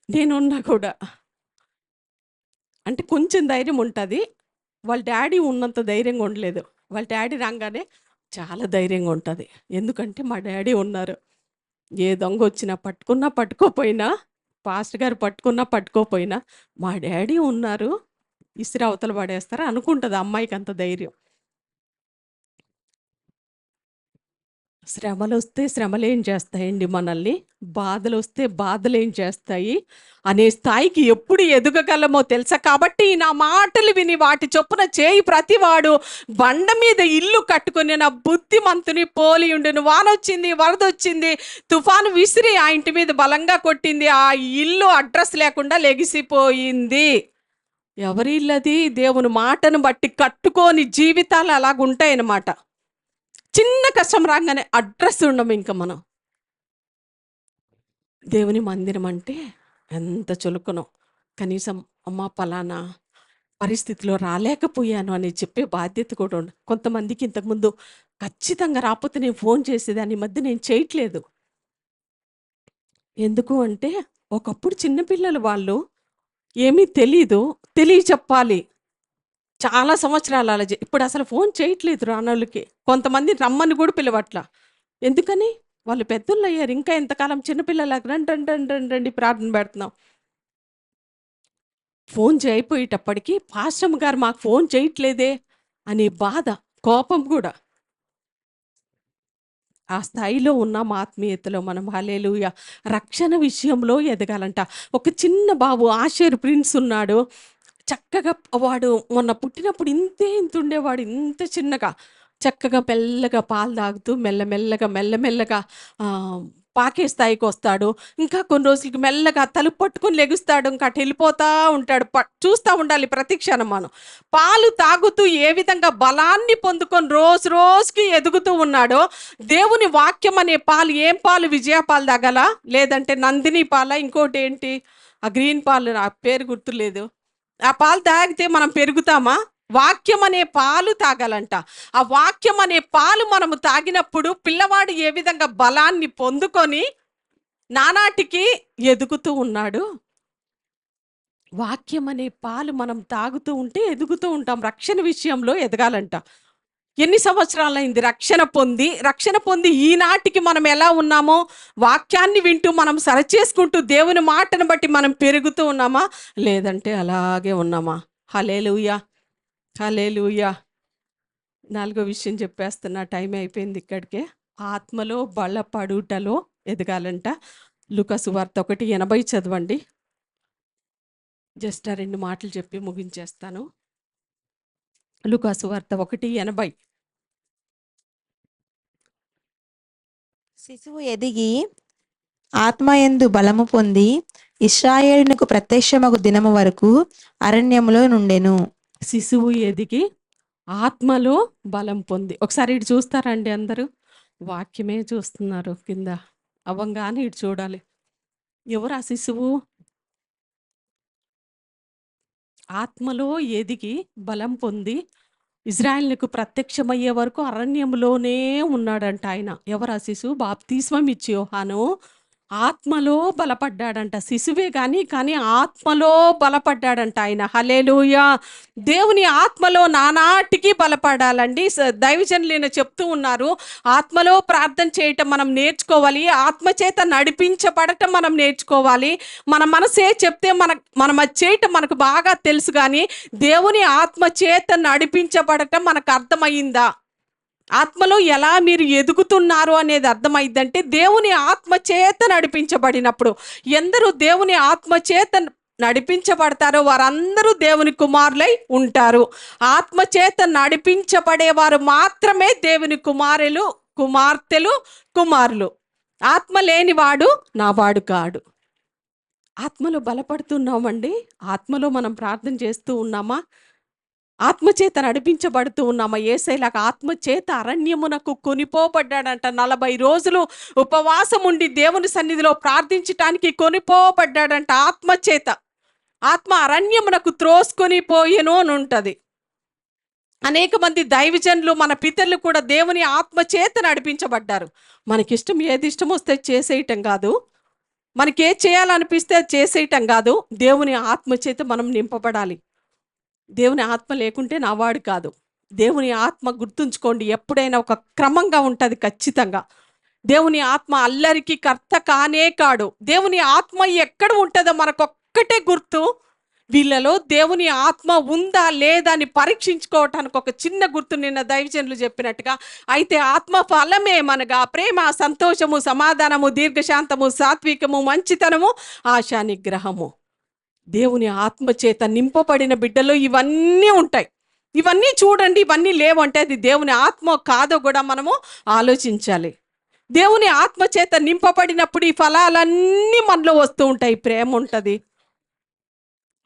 నేనున్నా కూడా అంటే కొంచెం ధైర్యం ఉంటుంది. వాళ్ళ డాడీ ఉన్నంత ధైర్యంగా ఉండలేదు. వాళ్ళ డాడీ రాగానే చాలా ధైర్యంగా ఉంటుంది. ఎందుకంటే మా డాడీ ఉన్నారు. ఏ దొంగ వచ్చినా పట్టుకున్నా పట్టుకోపోయినా, పాస్టర్ గారు పట్టుకున్నా పట్టుకోపోయినా మా డాడీ ఉన్నారు, ఇసిరి అవతల పడేస్తారా అనుకుంటుంది అమ్మాయికి అంత ధైర్యం. శ్రమలొస్తే శ్రమలేం చేస్తాయండి మనల్ని, బాధలొస్తే బాధలేం చేస్తాయి అనే స్థాయికి ఎప్పుడు ఎదగగలమో తెలుసా? కాబట్టి నా మాటలు విని వాటి చొప్పున చేయి ప్రతివాడు బండ మీద ఇల్లు కట్టుకుని నా బుద్ధిమంతుని పోలి ఉండును. వానొచ్చింది, వరదొచ్చింది, తుఫాను విసిరి ఆ ఇంటి మీద బలంగా కొట్టింది, ఆ ఇల్లు అడ్రస్ లేకుండా లెగిసిపోయింది. ఎవరి ఇల్లది? దేవుని మాటను బట్టి కట్టుకోని జీవితాలు అలాగుంటాయన్నమాట. చిన్న కష్టం రాగానే అడ్రస్ ఉండము ఇంకా మనం. దేవుని మందిరం అంటే ఎంత చులకనో. కనీసం అమ్మ పలానా పరిస్థితిలో రాలేకపోయాను అని చెప్పే బాధ్యత కూడా ఉండదు. కొంతమందికి ఇంతకుముందు ఖచ్చితంగా రాకపోతే నేను ఫోన్ చేసేదాన్ని, ఈ మధ్య నేను చేయట్లేదు. ఎందుకు అంటే ఒకప్పుడు చిన్నపిల్లలు వాళ్ళు, ఏమీ తెలీదు, చెప్పాలి. చాలా సంవత్సరాలు అలా ఇప్పుడు అసలు ఫోన్ చేయట్లేదు రానోళ్ళకి. కొంతమంది రమ్మని కూడా పిలవట్ల. ఎందుకని? వాళ్ళు పెద్దోళ్ళు అయ్యారు. ఇంకా ఎంతకాలం చిన్నపిల్లలాగా రండి రండి రండి రండి రండి ప్రార్థన పెడుతున్నాం. ఫోన్ చేయపోయేటప్పటికి పాస్టమ్ గారు మాకు ఫోన్ చేయట్లేదే అనే బాధ, కోపం కూడా. ఆ స్థాయిలో ఉన్నాం ఆత్మీయతలో మనం. హల్లెలూయా. రక్షణ విషయంలో ఎదగాలంట. ఒక చిన్న బాబు ఆషేర్ ప్రిన్స్ ఉన్నాడు. చక్కగా వాడు మొన్న పుట్టినప్పుడు ఇంతే ఇంత ఉండేవాడు, ఇంత చిన్నగా. చక్కగా మెల్లగా పాలు తాగుతూ మెల్లమెల్లగా మెల్లమెల్లగా పాకే స్థాయికి వస్తాడు. ఇంకా కొన్ని రోజులకి మెల్లగా తలుపు పట్టుకొని లెగుస్తాడు. ఇంకా అటు వెళ్ళిపోతా ఉంటాడు. చూస్తూ ఉండాలి ప్రతి క్షణం మనం. పాలు తాగుతూ ఏ విధంగా బలాన్ని పొందుకొని రోజు రోజుకి ఎదుగుతూ ఉన్నాడో, దేవుని వాక్యం అనే పాలు, ఏం పాలు? విజయ పాలు తాగల, లేదంటే నందిని పాల, ఇంకోటి ఏంటి ఆ గ్రీన్ పాలు, ఆ పేరు గుర్తులేదు. ఆ పాలు తాగితే మనం పెరుగుతామా? వాక్యం అనే పాలు తాగాలంట. ఆ వాక్యం అనే పాలు మనము తాగినప్పుడు పిల్లవాడు ఏ విధంగా బలాన్ని పొందుకొని నానాటికి ఎదుగుతూ ఉన్నాడు. వాక్యం అనే పాలు మనం తాగుతూ ఉంటే ఎదుగుతూ ఉంటాం. రక్షణ విషయంలో ఎదగాలంట. ఎన్ని సంవత్సరాలైంది రక్షణ పొంది ఈనాటికి మనం ఎలా ఉన్నామో, వాక్యాన్ని వింటూ మనం సరిచేసుకుంటూ దేవుని మాటను బట్టి మనం పెరుగుతూ ఉన్నామా, లేదంటే అలాగే ఉన్నామా? హల్లెలూయా, హల్లెలూయా. నాలుగో విషయం చెప్పేస్తున్నా, టైం అయిపోయింది ఇక్కడికే. ఆత్మలో బలపడుటలో ఎదగాలంట. లూకా సువార్త 1:80 చదవండి. జస్ట్ ఆ 2 మాటలు చెప్పి ముగించేస్తాను. లూకా సువార్త 1:80. శిశువు ఎదిగి ఆత్మయందు బలము పొంది ఇశ్రాయేలునకు ప్రత్యక్షమగు దినము వరకు అరణ్యములో నుండెను. శిశువు ఎదిగి ఆత్మలో బలం పొంది. ఒకసారి ఇటు చూస్తారండి అందరూ? వాక్యమే చూస్తున్నారు కింద. అవ్వంగానే ఇటు చూడాలి. ఎవరు ఆ శిశువు? ఆత్మలో ఎదిగి బలం పొంది ఇజ్రాయెలుకు ప్రత్యక్షమయ్యే వరకు అరణ్యంలోనే ఉన్నాడంట ఆయన. ఎవరు ఆ శిశువు? బాప్తిస్మం ఇచ్చి యోహాను ఆత్మలో బలపడ్డాడంట. శిశువే కానీ ఆత్మలో బలపడ్డాడంట ఆయన. హల్లెలూయా! దేవుని ఆత్మలో నానాటికి బలపడాలండి. దైవజనులు చెప్తూ ఉన్నారు, ఆత్మలో ప్రార్థన చేయటం మనం నేర్చుకోవాలి. ఆత్మచేత నడిపించబడటం మనం నేర్చుకోవాలి. మన మనసే చెప్తే మనం అది చేయటం మనకు బాగా తెలుసు, కానీ దేవుని ఆత్మచేత నడిపించబడటం మనకు అర్థమయ్యిందా? ఆత్మలో ఎలా మీరు ఎదుగుతున్నారు అనేది అర్థమైందంటే దేవుని ఆత్మ చేత నడిపించబడినప్పుడు. ఎందరూ దేవుని ఆత్మ చేత నడిపించబడతారో వారందరూ దేవుని కుమారులై ఉంటారు. ఆత్మ చేత నడిపించబడేవారు మాత్రమే దేవుని కుమార్తెలు, కుమారులు. ఆత్మ లేనివాడు నావాడు కాడు. ఆత్మలో బలపడుతున్నామండి. ఆత్మలో మనం ప్రార్థన చేస్తూ ఉన్నామా? ఆత్మచేత నడిపించబడుతూ ఉన్నామా? యేసయ్యలాగా ఆత్మచేత అరణ్యమునకు కొనిపోబడ్డాడంట. 40 రోజులు ఉపవాసం ఉండి దేవుని సన్నిధిలో ప్రార్థించటానికి కొనిపోబడ్డాడంట ఆత్మచేత. ఆత్మ అరణ్యమునకు త్రోసుకొని పోయెను అని ఉంటుంది. అనేక మంది దైవజనులు, మన పితరులు కూడా దేవుని ఆత్మచేత నడిపించబడ్డారు. మనకిష్టం ఏది ఇష్టం వస్తే చేసేయటం కాదు, మనకేది చేయాలనిపిస్తే చేసేయటం కాదు. దేవుని ఆత్మచేత మనం నింపబడాలి. దేవుని ఆత్మ లేకుంటే నావాడు కాదు. దేవుని ఆత్మ గుర్తుంచుకోండి, ఎప్పుడైనా ఒక క్రమంగా ఉంటుంది ఖచ్చితంగా. దేవుని ఆత్మ అల్లరికి కర్త కానే కాడు. దేవుని ఆత్మ ఎక్కడ ఉంటుందో మనకొక్కటే గుర్తు. వీళ్ళలో దేవుని ఆత్మ ఉందా లేదా అని పరీక్షించుకోవటానికి ఒక చిన్న గుర్తు నిన్న దైవజనులు చెప్పినట్టుగా. అయితే ఆత్మ ఫలమేమనగా ప్రేమ, సంతోషము, సమాధానము, దీర్ఘశాంతము, సాత్వికము, మంచితనము, ఆశా నిగ్రహము. దేవుని ఆత్మచేత నింపబడిన బిడ్డలో ఇవన్నీ ఉంటాయి. ఇవన్నీ చూడండి, ఇవన్నీ లేవంటే అది దేవుని ఆత్మ కాదో కూడా మనము ఆలోచించాలి. దేవుని ఆత్మచేత నింపబడినప్పుడు ఈ ఫలాలన్నీ మనలో వస్తూ ఉంటాయి. ప్రేమ ఉంటుంది,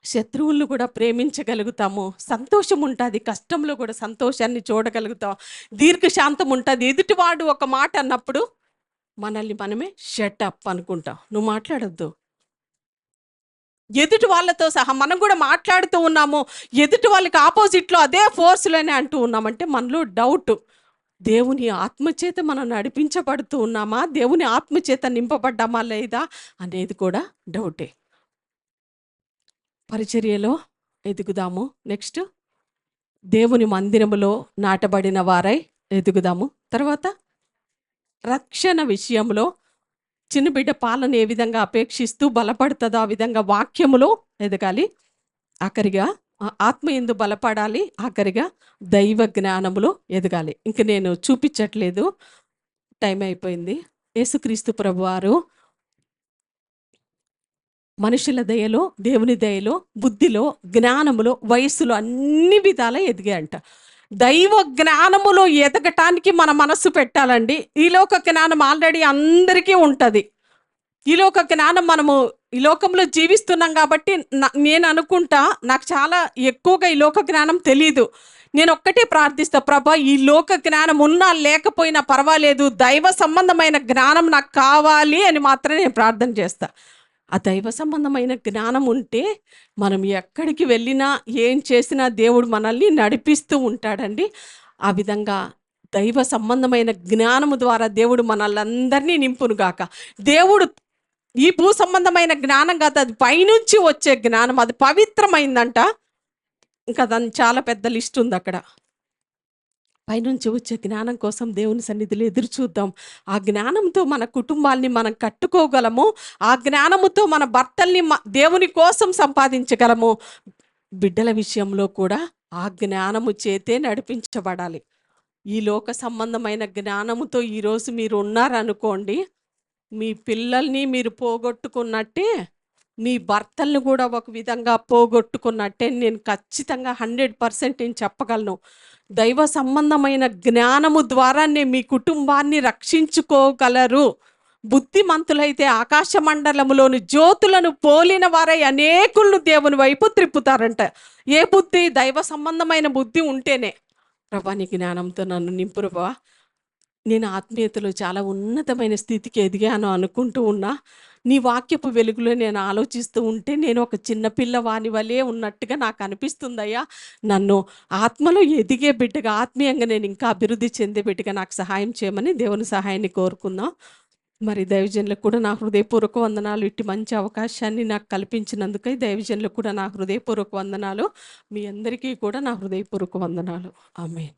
శత్రువులను కూడా ప్రేమించగలుగుతాము, సంతోషం ఉంటుంది, కష్టంలో కూడా సంతోషాన్ని చూడగలుగుతాం, దీర్ఘశాంతం ఉంటుంది. ఎదుటివాడు ఒక మాట అన్నప్పుడు మనల్ని మనమే షటప్ అనుకుంటాం. నువ్వు మాట్లాడొద్దు. ఎదుటి వాళ్ళతో సహా మనం కూడా మాట్లాడుతూ ఉన్నాము, ఎదుటి వాళ్ళకి ఆపోజిట్లో అదే ఫోర్స్లోనే అంటూ ఉన్నామంటే మనలో డౌట్. దేవుని ఆత్మచేత మనం నడిపించబడుతూ ఉన్నామా, దేవుని ఆత్మచేత నింపబడ్డామా లేదా అనేది కూడా డౌటే. పరిచర్యలో ఎదుగుదాము. నెక్స్ట్ దేవుని మందిరములో నాటబడిన వారై ఎదుగుదాము. తర్వాత రక్షణ విషయంలో చిన్న బిడ్డ పాలన ఏ విధంగా అపేక్షిస్తూ బలపడుతుందో ఆ విధంగా వాక్యములో ఎదగాలి. ఆఖరిగా ఆత్మ ఎందు బలపడాలి. ఆఖరిగా దైవ జ్ఞానములో ఎదగాలి. ఇంక నేను చూపించట్లేదు, టైం అయిపోయింది. యేసుక్రీస్తు ప్రభువారు మనుషుల దయలో, దేవుని దయలో, బుద్ధిలో, జ్ఞానములో, వయస్సులో అన్ని విధాలా ఎదిగాయంట. దైవ జ్ఞానములో ఎదగటానికి మన మనస్సు పెట్టాలండి. ఈ లోక జ్ఞానం ఆల్రెడీ అందరికీ ఉంటుంది. ఈ లోక జ్ఞానం మనము ఈ లోకంలో జీవిస్తున్నాం కాబట్టి నేను అనుకుంటా నాకు చాలా ఎక్కువగా ఈ లోక జ్ఞానం తెలీదు. నేను ఒక్కటే ప్రార్థిస్తా, ప్రభా ఈ లోక జ్ఞానం ఉన్నా లేకపోయినా పర్వాలేదు, దైవ సంబంధమైన జ్ఞానం నాకు కావాలి అని మాత్రమే నేను ప్రార్థన చేస్తా. ఆ దైవ సంబంధమైన జ్ఞానం ఉంటే మనం ఎక్కడికి వెళ్ళినా ఏం చేసినా దేవుడు మనల్ని నడిపిస్తూ ఉంటాడండి. ఆ విధంగా దైవ సంబంధమైన జ్ఞానము ద్వారా దేవుడు మనల్ని నింపునుగాక. దేవుడు ఈ భూ సంబంధమైన జ్ఞానం కాదు, అది పైనుంచి వచ్చే జ్ఞానం, అది పవిత్రమైందంట. ఇంకా దాని చాలా పెద్ద లిస్ట్ ఉంది అక్కడ. పైనుంచి వచ్చే జ్ఞానం కోసం దేవుని సన్నిధిలో ఎదురు చూద్దాం. ఆ జ్ఞానంతో మన కుటుంబాల్ని మనం కట్టుకోగలము. ఆ జ్ఞానముతో మన భర్తల్ని దేవుని కోసం సంపాదించగలము. బిడ్డల విషయంలో కూడా ఆ జ్ఞానము చేతే నడిపించబడాలి. ఈ లోక సంబంధమైన జ్ఞానముతో ఈరోజు మీరు ఉన్నారనుకోండి, మీ పిల్లల్ని మీరు పోగొట్టుకున్నట్టే. మీ భర్తల్ని కూడా ఒక విధంగా పోగొట్టుకున్నట్టే నేను ఖచ్చితంగా 100% నేను చెప్పగలను. దైవ సంబంధమైన జ్ఞానము ద్వారానే మీ కుటుంబాన్ని రక్షించుకోగలరు. బుద్ధిమంతులైతే ఆకాశ మండలములోని జ్యోతులను పోలిన వారై అనేకులను దేవుని వైపు త్రిప్పుతారంట. ఏ బుద్ధి? దైవ సంబంధమైన బుద్ధి ఉంటేనే. ప్రభా, నీ జ్ఞానంతో నన్ను నింపు ప్రభా. నేను ఆత్మీయతలో చాలా ఉన్నతమైన స్థితికి ఎదిగాను అనుకుంటూ ఉన్నా. నీ వాక్యపు వెలుగులో నేను ఆలోచిస్తూ ఉంటే నేను ఒక చిన్న పిల్లవాని వలే ఉన్నట్టుగా నాకు అనిపిస్తుందయ్యా. నన్ను ఆత్మలో ఎదిగే బిడ్డగా, ఆత్మీయంగా నేను ఇంకా అభివృద్ధి చెందే బిడ్డగా నాకు సహాయం చేయమని దేవుని సహాయాన్ని కోరుకుందాం. మరి దైవజనులకు కూడా నా హృదయపూర్వక వందనాలు. ఇట్టి మంచి అవకాశాన్ని నాకు కల్పించినందుకై దైవజనులకు కూడా నా హృదయపూర్వక వందనాలు. మీ అందరికీ కూడా నా హృదయపూర్వక వందనాలు. ఆమేన్.